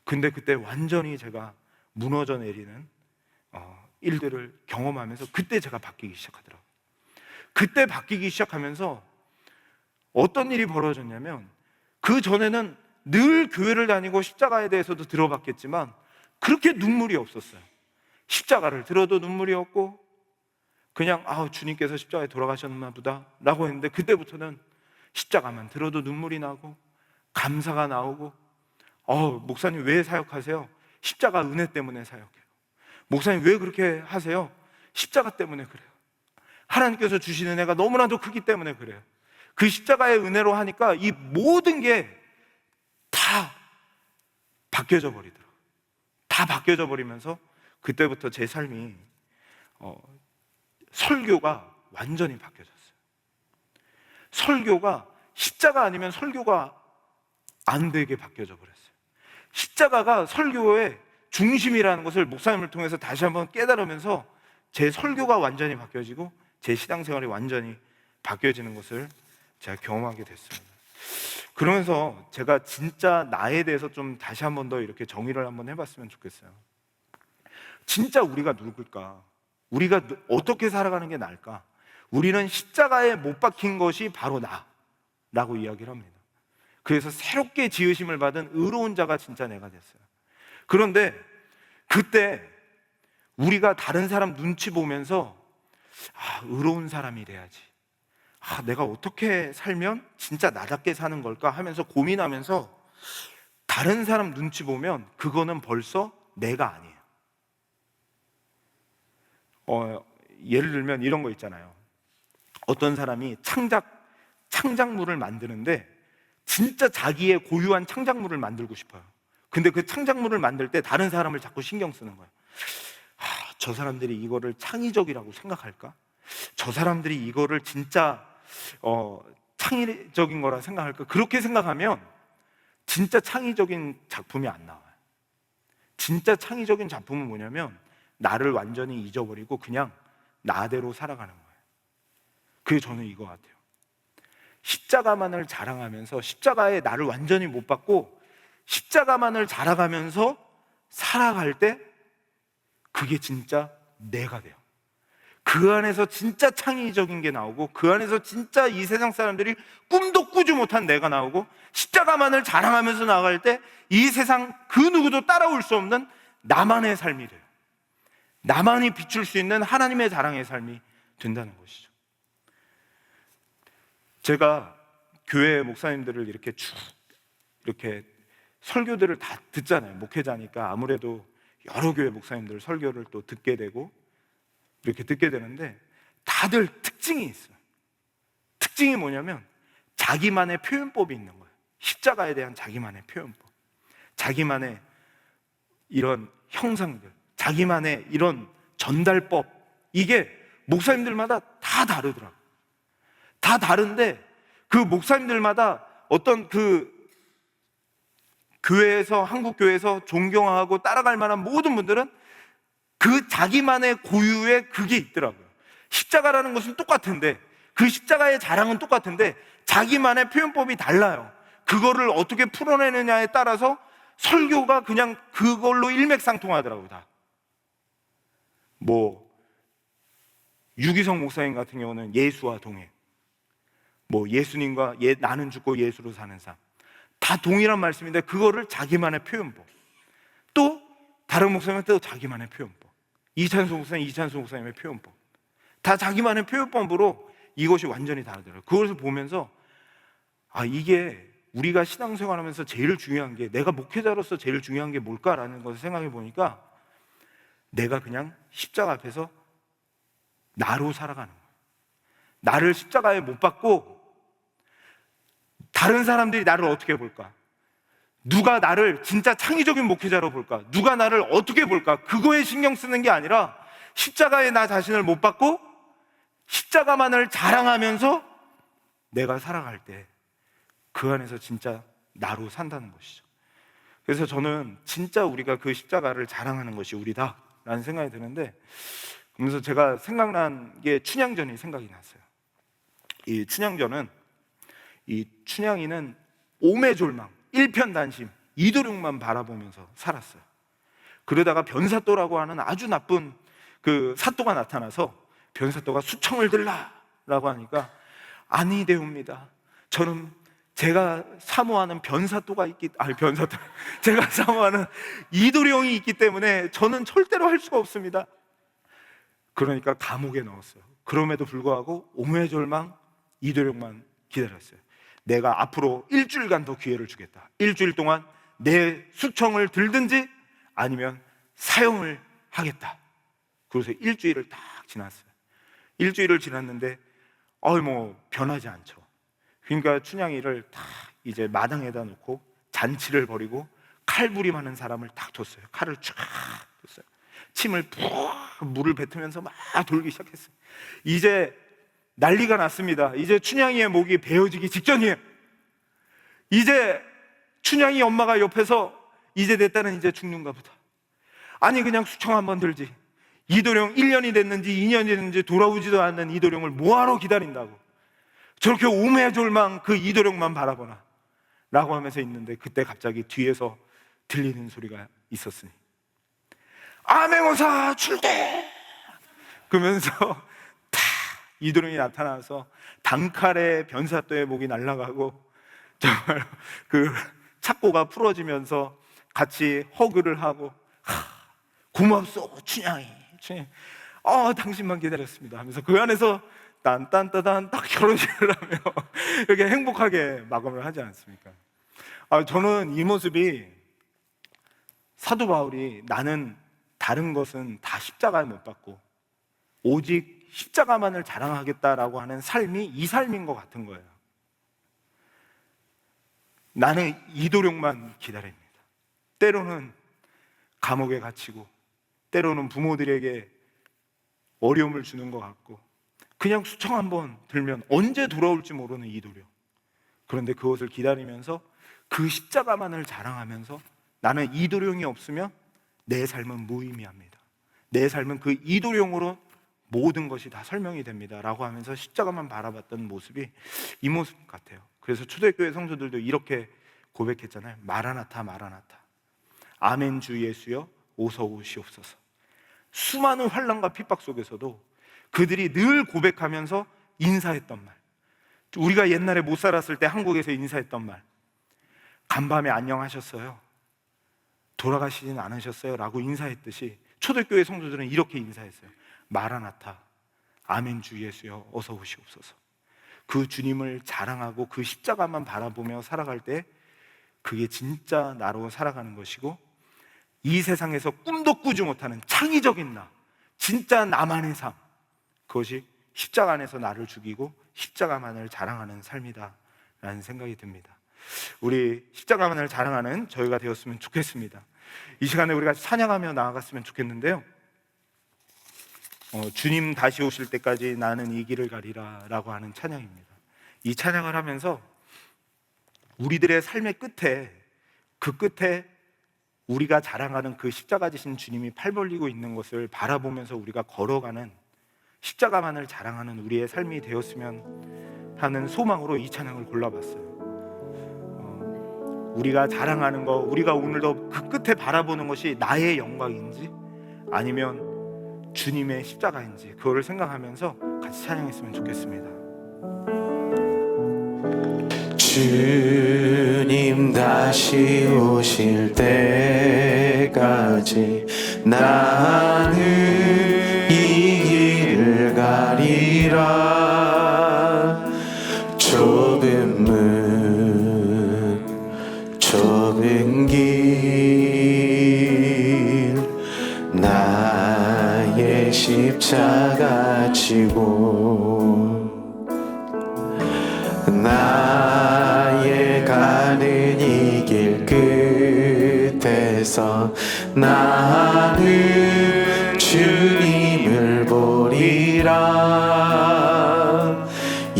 근데 그때 완전히 제가 무너져 내리는 일들을 경험하면서 그때 제가 바뀌기 시작하더라고요. 그때 바뀌기 시작하면서 어떤 일이 벌어졌냐면, 그 전에는 늘 교회를 다니고 십자가에 대해서도 들어봤겠지만 그렇게 눈물이 없었어요. 십자가를 들어도 눈물이 없고 그냥 주님께서 십자가에 돌아가셨나 보다 라고 했는데, 그때부터는 십자가만 들어도 눈물이 나고 감사가 나오고, 목사님 왜 사역하세요? 십자가 은혜 때문에 사역해요. 목사님 왜 그렇게 하세요? 십자가 때문에 그래요. 하나님께서 주신 은혜가 너무나도 크기 때문에 그래요. 그 십자가의 은혜로 하니까 이 모든 게 다 바뀌어져 버리더라고요. 다 바뀌어져 버리면서 그때부터 제 삶이 설교가 완전히 바뀌어졌어요. 설교가 십자가 아니면 설교가 안 되게 바뀌어져 버렸어요. 십자가가 설교의 중심이라는 것을 목사님을 통해서 다시 한번 깨달으면서 제 설교가 완전히 바뀌어지고 제 신앙생활이 완전히 바뀌어지는 것을 제가 경험하게 됐습니다. 그러면서 제가 진짜 나에 대해서 좀 다시 한 번 더 이렇게 정의를 한번 해봤으면 좋겠어요. 진짜 우리가 누굴까? 우리가 어떻게 살아가는 게 나을까? 우리는 십자가에 못 박힌 것이 바로 나라고 이야기를 합니다. 그래서 새롭게 지으심을 받은 의로운 자가 진짜 내가 됐어요. 그런데 그때 우리가 다른 사람 눈치 보면서 의로운 사람이 돼야지, 내가 어떻게 살면 진짜 나답게 사는 걸까 하면서 고민하면서 다른 사람 눈치 보면 그거는 벌써 내가 아니에요. 예를 들면 이런 거 있잖아요. 어떤 사람이 창작물을 만드는데 진짜 자기의 고유한 창작물을 만들고 싶어요. 근데 그 창작물을 만들 때 다른 사람을 자꾸 신경 쓰는 거예요. 저 사람들이 이거를 창의적이라고 생각할까? 저 사람들이 이거를 진짜 창의적인 거라 생각할까? 그렇게 생각하면 진짜 창의적인 작품이 안 나와요. 진짜 창의적인 작품은 뭐냐면 나를 완전히 잊어버리고 그냥 나대로 살아가는 거예요. 그게 저는 이거 같아요. 십자가만을 자랑하면서 십자가에 나를 완전히 못 받고 십자가만을 자랑하면서 살아갈 때 그게 진짜 내가 돼요. 그 안에서 진짜 창의적인 게 나오고, 그 안에서 진짜 이 세상 사람들이 꿈도 꾸지 못한 내가 나오고, 십자가만을 자랑하면서 나아갈 때 이 세상 그 누구도 따라올 수 없는 나만의 삶이 돼요. 나만이 비출 수 있는 하나님의 자랑의 삶이 된다는 것이죠. 제가 교회 목사님들을 이렇게 쭉 이렇게 설교들을 다 듣잖아요. 목회자니까 아무래도 여러 교회 목사님들 설교를 또 듣게 되고 이렇게 듣게 되는데, 다들 특징이 있어요. 특징이 뭐냐면 자기만의 표현법이 있는 거예요. 십자가에 대한 자기만의 표현법, 자기만의 이런 형상들, 자기만의 이런 전달법, 이게 목사님들마다 다 다르더라고요. 다 다른데 그 목사님들마다 어떤 그 교회에서, 한국 교회에서 존경하고 따라갈 만한 모든 분들은 그 자기만의 고유의 그게 있더라고요. 십자가라는 것은 똑같은데, 그 십자가의 자랑은 똑같은데 자기만의 표현법이 달라요. 그거를 어떻게 풀어내느냐에 따라서 설교가 그냥 그걸로 일맥상통하더라고요. 다. 유기성 목사님 같은 경우는 예수와 동행, 예수님과 나는 죽고 예수로 사는 삶, 다 동일한 말씀인데 그거를 자기만의 표현법. 또 다른 목사님은 또 자기만의 표현법. 이찬수 목사님의 표현법. 다 자기만의 표현법으로 이것이 완전히 다르더라고요. 그것을 보면서 이게 우리가 신앙생활하면서 제일 중요한 게, 내가 목회자로서 제일 중요한 게 뭘까라는 것을 생각해 보니까 내가 그냥 십자가 앞에서 나로 살아가는 거예요. 나를 십자가에 못 박고 다른 사람들이 나를 어떻게 볼까? 누가 나를 진짜 창의적인 목회자로 볼까? 누가 나를 어떻게 볼까? 그거에 신경 쓰는 게 아니라 십자가에 나 자신을 못 박고 십자가만을 자랑하면서 내가 살아갈 때 그 안에서 진짜 나로 산다는 것이죠. 그래서 저는 진짜 우리가 그 십자가를 자랑하는 것이 우리다라는 생각이 드는데, 그러면서 제가 생각난 게 춘향전이 생각이 났어요. 이 춘향전은, 이 춘향이는 오매졸망, 일편단심, 이도룡만 바라보면서 살았어요. 그러다가 변사또라고 하는 아주 나쁜 그 사또가 나타나서 변사또가 수청을 들라라고 하니까 아니되옵니다. 저는 제가 사모하는 제가 사모하는 이도룡이 있기 때문에 저는 절대로 할 수가 없습니다. 그러니까 감옥에 넣었어요. 그럼에도 불구하고 오매졸망 이도룡만 기다렸어요. 내가 앞으로 일주일간 더 기회를 주겠다. 일주일 동안 내 수청을 들든지 아니면 사형을 하겠다. 그래서 일주일을 딱 지났어요. 일주일을 지났는데 변하지 않죠. 그러니까 춘향이를 딱 이제 마당에다 놓고 잔치를 벌이고 칼부림하는 사람을 딱 뒀어요. 칼을 쫙 뒀어요. 침을 물을 뱉으면서 막 돌기 시작했어요. 이제 난리가 났습니다. 이제 춘향이의 목이 베어지기 직전이에요. 이제 춘향이 엄마가 옆에서 이제 내 딸은 이제 죽는가 보다. 아니 그냥 수청 한번 들지. 이도룡 1년이 됐는지 2년이 됐는지 돌아오지도 않는 이도룡을 뭐하러 기다린다고. 저렇게 오매졸망 그 이도룡만 바라보나 라고 하면서 있는데, 그때 갑자기 뒤에서 들리는 소리가 있었으니 암행어사 출대! 그러면서 탁 이도룡이 나타나서 단칼에 변사또의 목이 날아가고 정말 그 착고가 풀어지면서 같이 허그를 하고 고맙소 춘향이 당신만 기다렸습니다 하면서 그 안에서 딴딴따단 딱 결혼식을 하며 이렇게 행복하게 마감을 하지 않습니까? 저는 이 모습이 사도 바울이 나는 다른 것은 다 십자가에 못 박고 오직 십자가만을 자랑하겠다라고 하는 삶이 이 삶인 것 같은 거예요. 나는 이도룡만 기다립니다. 때로는 감옥에 갇히고 때로는 부모들에게 어려움을 주는 것 같고 그냥 수청 한번 들면 언제 돌아올지 모르는 이도룡. 그런데 그것을 기다리면서 그 십자가만을 자랑하면서 나는 이도룡이 없으면 내 삶은 무의미합니다. 내 삶은 그 이도룡으로 모든 것이 다 설명이 됩니다 라고 하면서 십자가만 바라봤던 모습이 이 모습 같아요. 그래서 초대교회 성도들도 이렇게 고백했잖아요. 마라나타 마라나타, 아멘 주 예수여 오서 오시옵소서. 수많은 환난과 핍박 속에서도 그들이 늘 고백하면서 인사했던 말, 우리가 옛날에 못 살았을 때 한국에서 인사했던 말, 간밤에 안녕하셨어요? 돌아가시진 않으셨어요? 라고 인사했듯이 초대교회 성도들은 이렇게 인사했어요. 마라나타, 아멘 주 예수여 어서 오시옵소서. 그 주님을 자랑하고 그 십자가만 바라보며 살아갈 때 그게 진짜 나로 살아가는 것이고, 이 세상에서 꿈도 꾸지 못하는 창의적인 나, 진짜 나만의 삶, 그것이 십자가 안에서 나를 죽이고 십자가만을 자랑하는 삶이다 라는 생각이 듭니다. 우리 십자가만을 자랑하는 저희가 되었으면 좋겠습니다. 이 시간에 우리가 찬양하며 나아갔으면 좋겠는데요, 주님 다시 오실 때까지 나는 이 길을 가리라 라고 하는 찬양입니다. 이 찬양을 하면서 우리들의 삶의 끝에, 그 끝에 우리가 자랑하는 그 십자가 지신 주님이 팔 벌리고 있는 것을 바라보면서 우리가 걸어가는, 십자가만을 자랑하는 우리의 삶이 되었으면 하는 소망으로 이 찬양을 골라봤어요. 우리가 자랑하는 거, 우리가 오늘도 그 끝에 바라보는 것이 나의 영광인지 아니면 주님의 십자가인지, 그거를 생각하면서 같이 찬양했으면 좋겠습니다. 주님 다시 오실 때까지 나는 이 길을 가리라. 좁은 문 십자가 지고 나의 가는 이 길 끝에서 나는 주님을 보리라.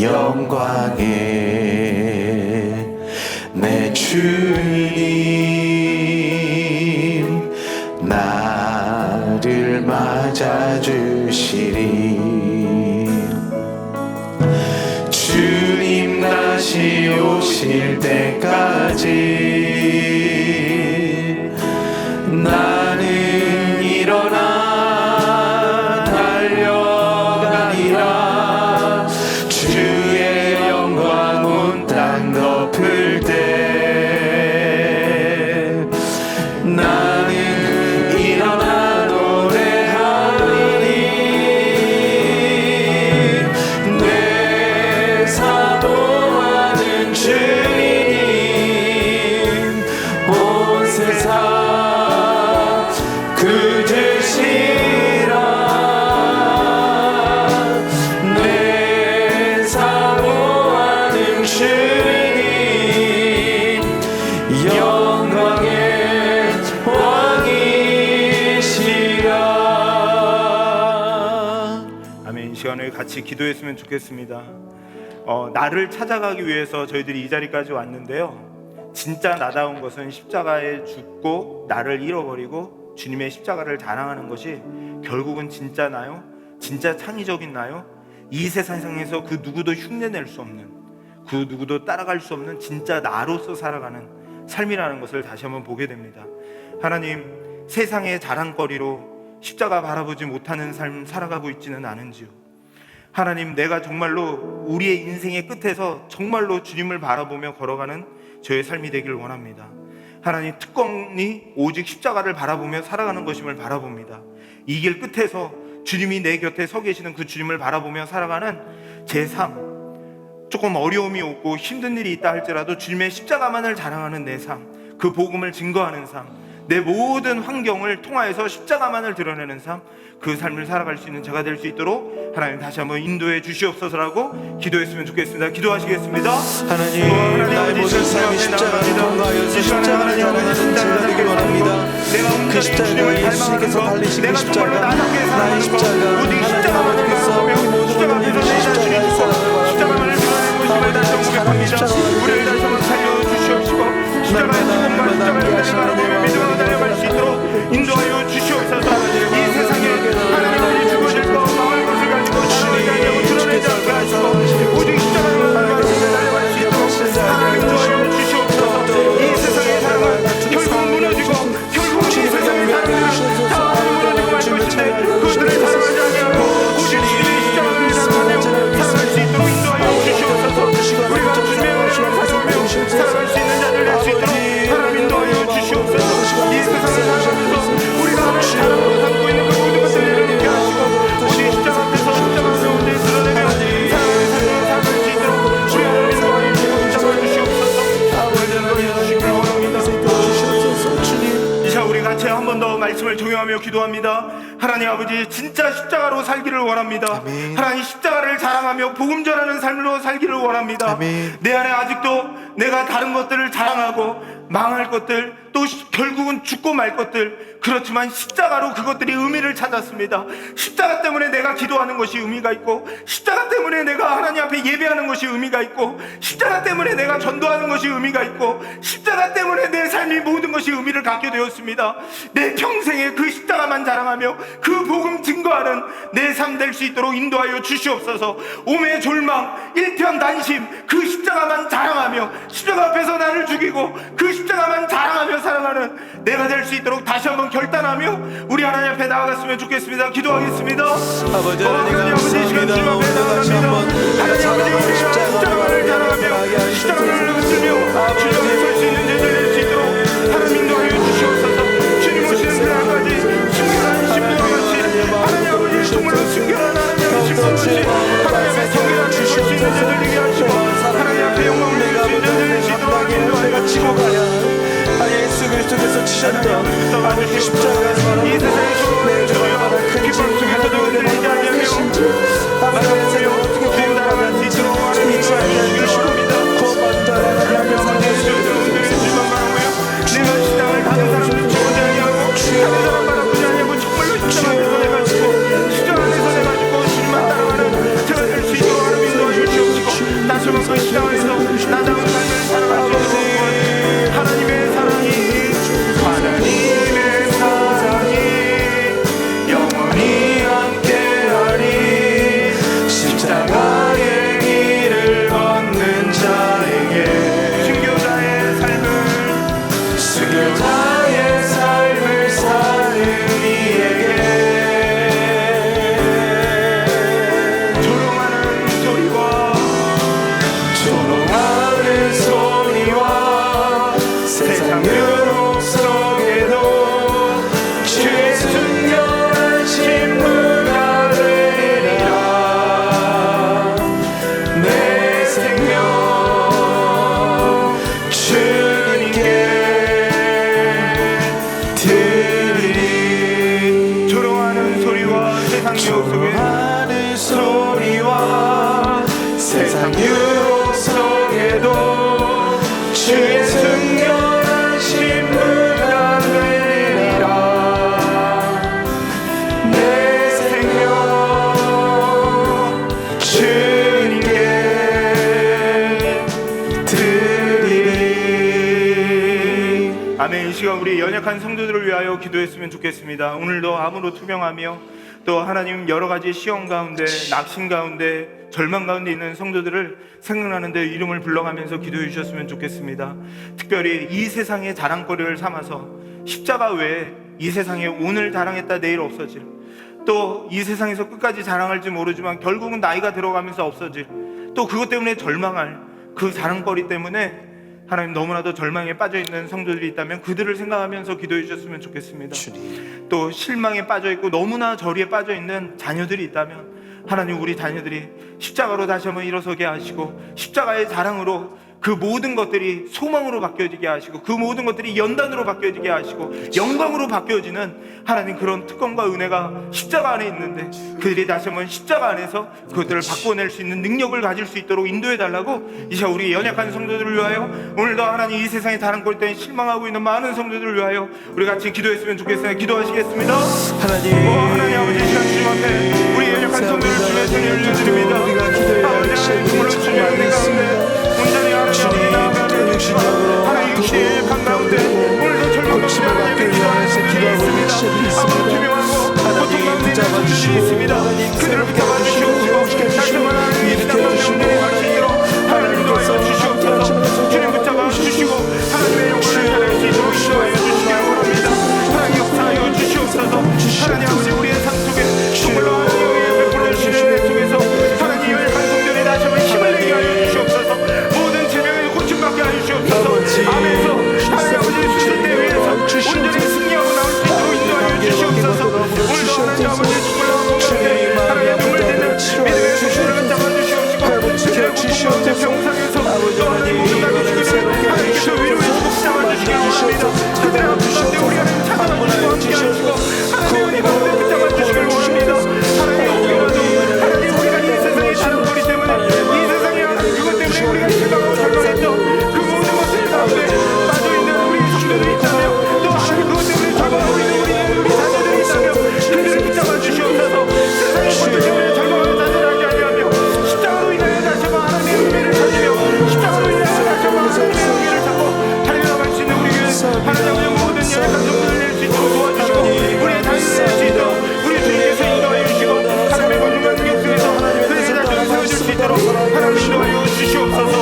영광의 내 주님 나를 맞아주시리. 주님 다시 오실 때까지 나는 일어나 달려가리라. 주의 영광 온 땅 덮을 때 나는 일어나 노래하리. 내 사모하는 주님 온 세상 그주시라. 내 사모하는 주님 영광의 왕이시라. 아멘. 이 시간을 같이 기도했으면 좋겠습니다. 나를 찾아가기 위해서 저희들이 이 자리까지 왔는데요. 진짜 나다운 것은 십자가에 죽고 나를 잃어버리고 주님의 십자가를 자랑하는 것이 결국은 진짜 나요? 진짜 창의적인 나요? 이 세상에서 그 누구도 흉내낼 수 없는, 그 누구도 따라갈 수 없는 진짜 나로서 살아가는 삶이라는 것을 다시 한번 보게 됩니다. 하나님, 세상의 자랑거리로 십자가 바라보지 못하는 삶 살아가고 있지는 않은지요. 하나님, 내가 정말로 우리의 인생의 끝에서 정말로 주님을 바라보며 걸어가는 저의 삶이 되길 원합니다. 하나님, 특권이 오직 십자가를 바라보며 살아가는 것임을 바라봅니다. 이 길 끝에서 주님이 내 곁에 서 계시는 그 주님을 바라보며 살아가는 제 삶, 조금 어려움이 오고 힘든 일이 있다 할지라도 주님의 십자가만을 자랑하는 내 삶, 그 복음을 증거하는 삶, 내 모든 환경을 통하여서 십자가만을 드러내는 삶, 그 삶을 살아갈 수 있는 제가 될 수 있도록 하나님 다시 한번 인도해 주시옵소서라고 기도했으면 좋겠습니다. 기도하시겠습니다. 하나님, 나의 모든 삶이 십자가를 통과하여서 십자가를 자랑하는 제가 되길 원합니다. 그 십자가에 예수님께서 달리신 그 십자가, 나의 십자가, 하나님 아버지께서 우리 모든 분들이 십자가의 사랑을 바라봅니다. 사랑의 십자가 우리를 다시 한번 살려주시옵시고 십자가의 죽음과 십자가의 바라보며 믿음으로 달려갈 수 있도록 인도하여 주시옵소서. 이 세상에 하나님을 죽어질 것, 마을 것을 가지고 주님을 하려고 드러내지 않게 하시고 오직 십자가를 가지고 달려갈 수 있도록 하나님 인도하여 주시옵소서. 이 세상의 사랑은 결국 무너지고 결국 이 세상의 사랑은 다 무너지고 말 것인데 그것들을 사랑하지 아니하고 오직 주님의 십자가를 사랑하며 살아갈 수 있도록 인도하여 주시옵소서. 우리가 주님의 은혜를 살아가며 살아갈 수 있는 자들 될 수 있도록 하나님 인도하여 주시옵소서. 이 세상을 살아가면서 우리가 하나님 사랑으로 삼고 있는 그 모든 것들을 이렇게 하시고 오직 십자가 앞에서 십자가를 온전히 드러내며 사랑을 살아갈 수 있도록 우리 하나님 인도하여 주시옵소서. 아버지 인도하여 주시길 원합니다. 이제 우리 같이 한 번 더 말씀을 종용하며 기도합니다. 하나님 아버지, 진짜 십자가로 살기를 원합니다. 아멘. 하나님, 십자가를 자랑하며 복음 전하는 삶으로 살기를 원합니다. 아멘. 내 안에 아직도 내가 다른 것들을 자랑하고 망할 것들, 또 결국은 죽고 말 것들, 그렇지만 십자가로 그것들이 의미를 찾았습니다. 십자가 때문에 내가 기도하는 것이 의미가 있고, 십자가 때문에 내가 하나님 앞에 예배하는 것이 의미가 있고, 십자가 때문에 내가 전도하는 것이 의미가 있고, 십자가 때문에 내 삶이 모든 것이 의미를 갖게 되었습니다. 내 평생에 그 십자가만 자랑하며 그 복음 증거하는 내 삶 될 수 있도록 인도하여 주시옵소서. 오매 졸망, 일편단심, 그 십자가만 자랑하며 십자가 앞에서 나를 죽이고 그 십자가만 자랑하며 살아가는 내가 될 수 있도록 다시 한번 결단하며 우리 하나님 앞에 나아갔으면 좋겠습니다. 기도하겠습니다. 아버지, 하나님 아버지, 이 시간 주님 앞에 다시 한번 나아갑니다. 하나님 아버지, 우리가 십자가를 자랑하며 십자가를 흔들며 주님 앞에 설 수 있는 제자 될 수 있도록 하나님 인도하여 주시옵소서. 주님 오시는 그날까지 순결한 심령과 같이 하나님 아버지, 정말로 순결한 하나님 심령과 같이 하나님 앞에 정결한 설 수 있는 제자 되게 하시고 하나님 앞에 영광을 드릴 수 있는 제자 될 수 있도록 인도하여 주시옵소서. 예수 그리스도께서 치셨던 아버지 십자가에서 이 세상의 소로를 주여 기쁨 속에서도 흔들리지 소리와 세상 유혹 속에도 주의 승결하신 문안 되리라. 내 생명 주님께 드리리. 아멘. 이 시간 우리 연약한 성도들을 위하여 기도했으면 좋겠습니다. 오늘도 암으로 투병하며 또 하나님 여러 가지 시험 가운데, 낙심 가운데, 절망 가운데 있는 성도들을 생각나는데 이름을 불러가면서 기도해 주셨으면 좋겠습니다. 특별히 이 세상의 자랑거리를 삼아서 십자가 외에 이 세상에 오늘 자랑했다 내일 없어질, 또 이 세상에서 끝까지 자랑할지 모르지만 결국은 나이가 들어가면서 없어질, 또 그것 때문에 절망할 그 자랑거리 때문에 하나님 너무나도 절망에 빠져있는 성도들이 있다면 그들을 생각하면서 기도해 주셨으면 좋겠습니다. 또 실망에 빠져있고 너무나 저리에 빠져있는 자녀들이 있다면 하나님 우리 자녀들이 십자가로 다시 한번 일어서게 하시고 십자가의 자랑으로 그 모든 것들이 소망으로 바뀌어지게 하시고 그 모든 것들이 연단으로 바뀌어지게 하시고 영광으로 바뀌어지는 하나님 그런 특권과 은혜가 십자가 안에 있는데 그들이 다시 한번 십자가 안에서 그것들을 바꿔낼 수 있는 능력을 가질 수 있도록 인도해 달라고 이 시간 우리 연약한 성도들을 위하여 오늘도 하나님 이 세상의 다른 꼴 때문에 실망하고 있는 많은 성도들을 위하여 우리 같이 기도했으면 좋겠어요. 기도하시겠습니다. 하나님 아버지 시간 주님 앞에 우리 연약한 성도들 주님의 손을 올려드립니다. 아버지 하나님 주님의 은혜 가운데 온전히 하나님 하나님 육신의 방 가운데 오늘도 절망 가운데 하나님의 기도하는 성도들이 있습니다. 아버지 투명하고 고통 가운데 있는 성도들이 있습니다. 그들을 붙잡아 주시옵시고 다시 한번 하나님의 십자가 명령의 확신으로 하나님 도와주시옵소서. 주님 붙잡아 주시고 하나님의 영광을 찬양할 수 있도록 인도하여 주시기 원합니다. 하나님 역사하여 주시옵소서. 하나님 아버지 우리의 삶 속에 정말로 하나님의 베풀어 주시는 은혜 속에서 하나님 연약한 성도들이 다시 한번 힘을 내게 하여 주시옵소서. 모든 질병에 고침받게 하여 주시옵소서. 암에서 하나님 아버지 수술대 위에서 온전히 승리하고 나올 수 있도록 인도하여 주시옵소서. 오늘도 하나님 아버지 정말로 건강에 하나님 눈물 되는 믿음의 수술을 잡아주시옵시고 그들의 고통 가운데 병상에서 또 하나님 모든 가게 주기를 하나님께서 위로해 주고 잡아주시기 원합니다. 그들의 아픈 가운데 우리 하나님 찾아와주시고 함께하시고 하나님 은혜 가운데 붙잡아주시길 원합니다. 하나님 어깨와도 하나님 우리가 이 세상의 자랑거리 때문에 이 세상의 하나님 그것 때문에 우리가 실망하고 절망했던 그 모든 것들 가운데 빠져있는 우리 성도들이 있다면 또 하나님 그것 때문에 절망하고 있는 우리 자녀들이 있다면 그들을 붙잡아 주시옵소서. 세상의 것들 때문에 절망하고 자살하지 아니하며 십자가로 인하여 다시 한번 하나님의 은혜를 찾으며 십자가로 인하여 다시 한번 하나님의 은혜를 찾고 달려나갈 수 있는 우리 교회 하나님 모든 연약한 성도를 낼 수 있도록 도와주시고 우리의 자녀를 낼 수 있도록 우리 주님께서 인도하여 주시고 하나님의 건중한 중에 속에서 그들의 자녀를 세워줄 수 있도록 하나님 인도하여 주시옵소서.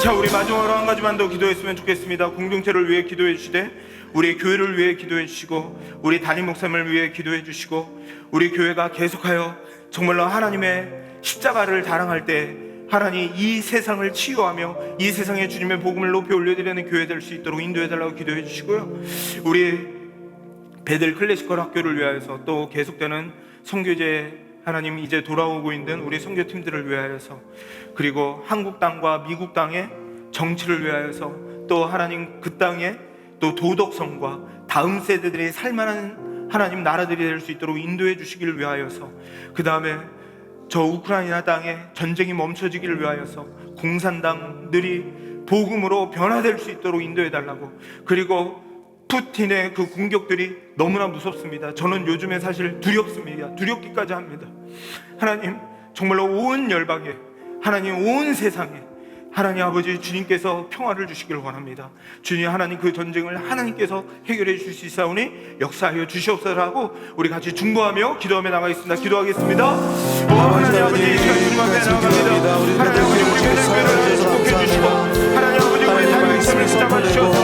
자 우리 마지막으로 한 가지만 더 기도했으면 좋겠습니다. 공동체를 위해 기도해 주시되 우리 교회를 위해 기도해 주시고 우리 담임 목사님을 위해 기도해 주시고 우리 교회가 계속하여 정말로 하나님의 십자가를 자랑할 때 하나님 이 세상을 치유하며 이 세상에 주님의 복음을 높이 올려드리는 교회 될 수 있도록 인도해 달라고 기도해 주시고요. 우리 베들 클래시컬 학교를 위하여서 또 계속되는 선교제 하나님 이제 돌아오고 있는 우리 선교팀들을 위하여서 그리고 한국 땅과 미국 땅의 정치를 위하여서 또 하나님 그 땅에 또 도덕성과 다음 세대들이 살만한 하나님 나라들이 될 수 있도록 인도해 주시기를 위하여서 그 다음에 저 우크라이나 땅에 전쟁이 멈춰지기를 위하여서 공산당들이 복음으로 변화될 수 있도록 인도해 달라고 그리고 푸틴의 그 공격들이 너무나 무섭습니다. 저는 요즘에 사실 두렵습니다. 두렵기까지 합니다. 하나님 정말로 온 열방에 하나님 온 세상에 하나님 아버지 주님께서 평화를 주시길 원합니다. 주님 하나님 그 전쟁을 하나님께서 해결해 주실 수 있사오니 역사하여 주시옵소서라고 우리 같이 중보하며 기도하며 나가겠습니다. 기도하겠습니다. 하나님 아버지 이 시간 주님 앞에 나갑니다. 하나님 아버지 우리 배달교회를 축복해 주시고 하나님 아버지 우리 담임성을 잡아주셔서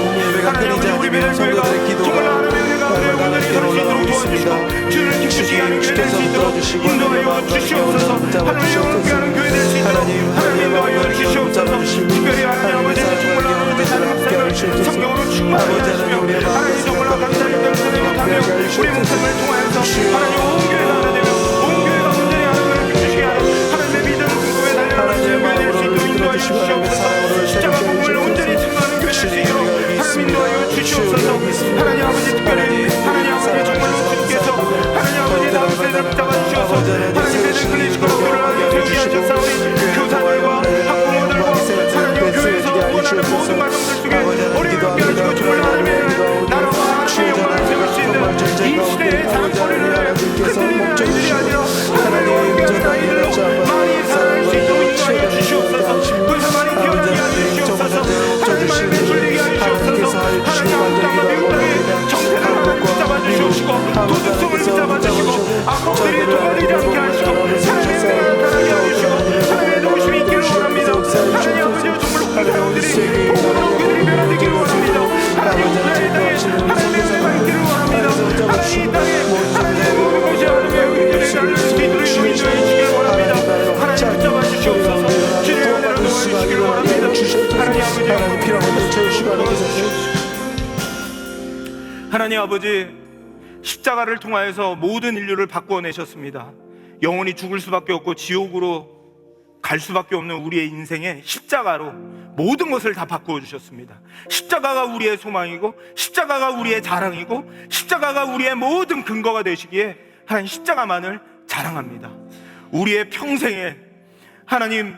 하나님 아버지 우리 배달교회가 정말 하나님의 은혜가 온전히 설 수 있도록 도와주시고 주를 기쁘시게 하는 교회 될 수 있도록 인도하여 주시옵소서. 하나님의 함께하는 교회 될 수 있도록 하나님 인도하여 주시옵소서. 특별히 하나님 아버지 정말 하나님의 사랑을 성경으로 충만하게 하시며 하나님 정말 감사의 별선을 못하며 우리 목숨을 통하여서 하나님 온 교회가 하나 되며 온 교회가 온전히 하나님을 기쁘시게 하는 하나님의 믿음 궁금에 달려가는 교회 될 수 있도록 인도하여 주시옵소서. 십자가 복음을 온전히 증거하는 교회 될 수 있도록 하나님 인도하여 주시옵소서. 하나님 아버지 특별히 하나님 아버지 정말로 주님께서 하나님 아버지 나의 하나님 아버지, 십자가를 통하여서 모든 인류를 바꾸어 내셨습니다. 영원히 죽을 수밖에 없고 지옥으로 갈 수밖에 없는 우리의 인생에 십자가로 모든 것을 다 바꾸어 주셨습니다. 십자가가 우리의 소망이고, 십자가가 우리의 자랑이고, 십자가가 우리의 모든 근거가 되시기에 하나님 십자가만을 자랑합니다. 우리의 평생에 하나님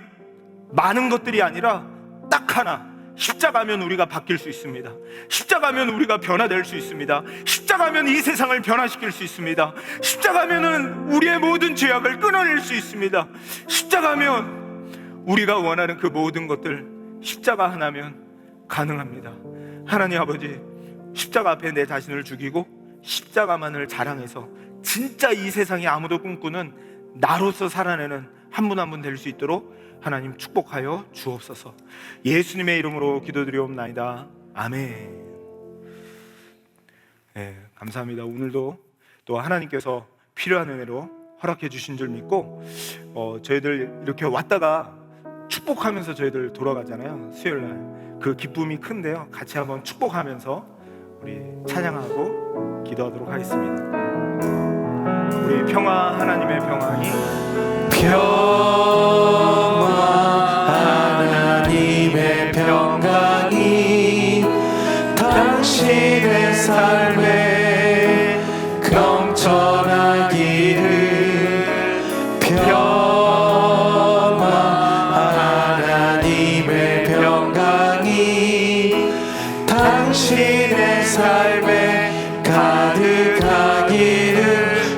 많은 것들이 아니라 딱 하나, 십자가면 우리가 바뀔 수 있습니다. 십자가면 우리가 변화될 수 있습니다. 십자가면 이 세상을 변화시킬 수 있습니다. 십자가면은 우리의 모든 죄악을 끊어낼 수 있습니다. 십자가면 우리가 원하는 그 모든 것들 십자가 하나면 가능합니다. 하나님 아버지, 십자가 앞에 내 자신을 죽이고 십자가만을 자랑해서 진짜 이 세상에 아무도 꿈꾸는 나로서 살아내는 한 분 한 분 될 수 있도록 하나님 축복하여 주옵소서. 예수님의 이름으로 기도드리옵나이다. 아멘. 네, 감사합니다. 오늘도 또 하나님께서 필요한 은혜로 허락해 주신 줄 믿고, 저희들 이렇게 왔다가 축복하면서 저희들 돌아가잖아요. 수요일날 그 기쁨이 큰데요, 같이 한번 축복하면서 우리 찬양하고 기도하도록 하겠습니다. 우리 평화, 하나님의 평강이, 평화 하나님의 평강이 당신의 삶에 넘쳐나기를. 평화 하나님의 평강이 당신의 삶에 가득하기를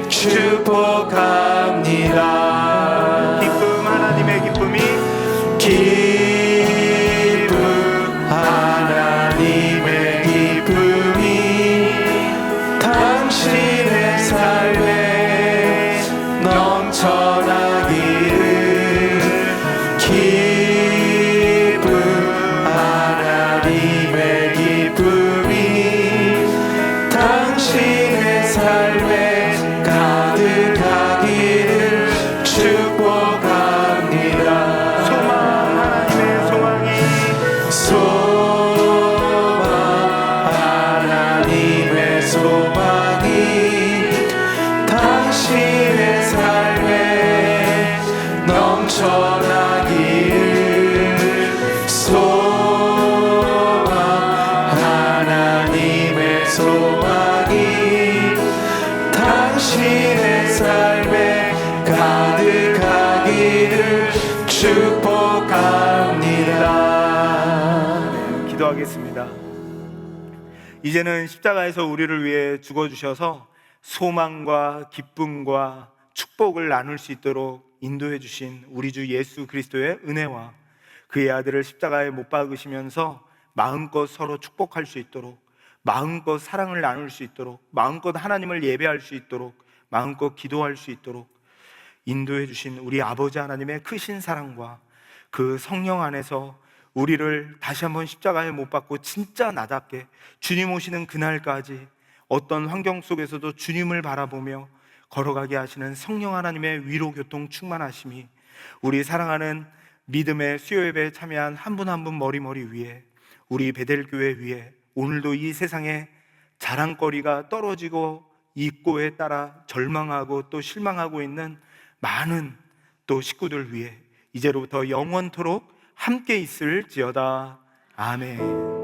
축복합니다. 기쁨 하나님의 기쁨이 당신의 삶에 넘쳐나기를. 기쁨 하나님의 기쁨이 당신의 삶에 가득하기를 축복합니다. 소망이 당신의 삶에 넘쳐나기를. 소망 하나님의 소망이 당신의 삶에 가득하기를 축복합니다. 기도하겠습니다. 이제는 십자가에서 우리를 위해 죽어주셔서 소망과 기쁨과 축복을 나눌 수 있도록 인도해 주신 우리 주 예수 그리스도의 은혜와 그의 아들을 십자가에 못 박으시면서 마음껏 서로 축복할 수 있도록, 마음껏 사랑을 나눌 수 있도록, 마음껏 하나님을 예배할 수 있도록, 마음껏 기도할 수 있도록 인도해 주신 우리 아버지 하나님의 크신 사랑과 그 성령 안에서 우리를 다시 한번 십자가에 못 박고 진짜 나답게 주님 오시는 그날까지 어떤 환경 속에서도 주님을 바라보며 걸어가게 하시는 성령 하나님의 위로 교통 충만하심이 우리 사랑하는 믿음의 수요예배에 참여한 한 분 한 분 머리 위에, 우리 베델교회 위에, 오늘도 이 세상에 자랑거리가 떨어지고 입고에 따라 절망하고 또 실망하고 있는 많은 또 식구들 위에 이제로부터 영원토록 함께 있을지어다. 아멘.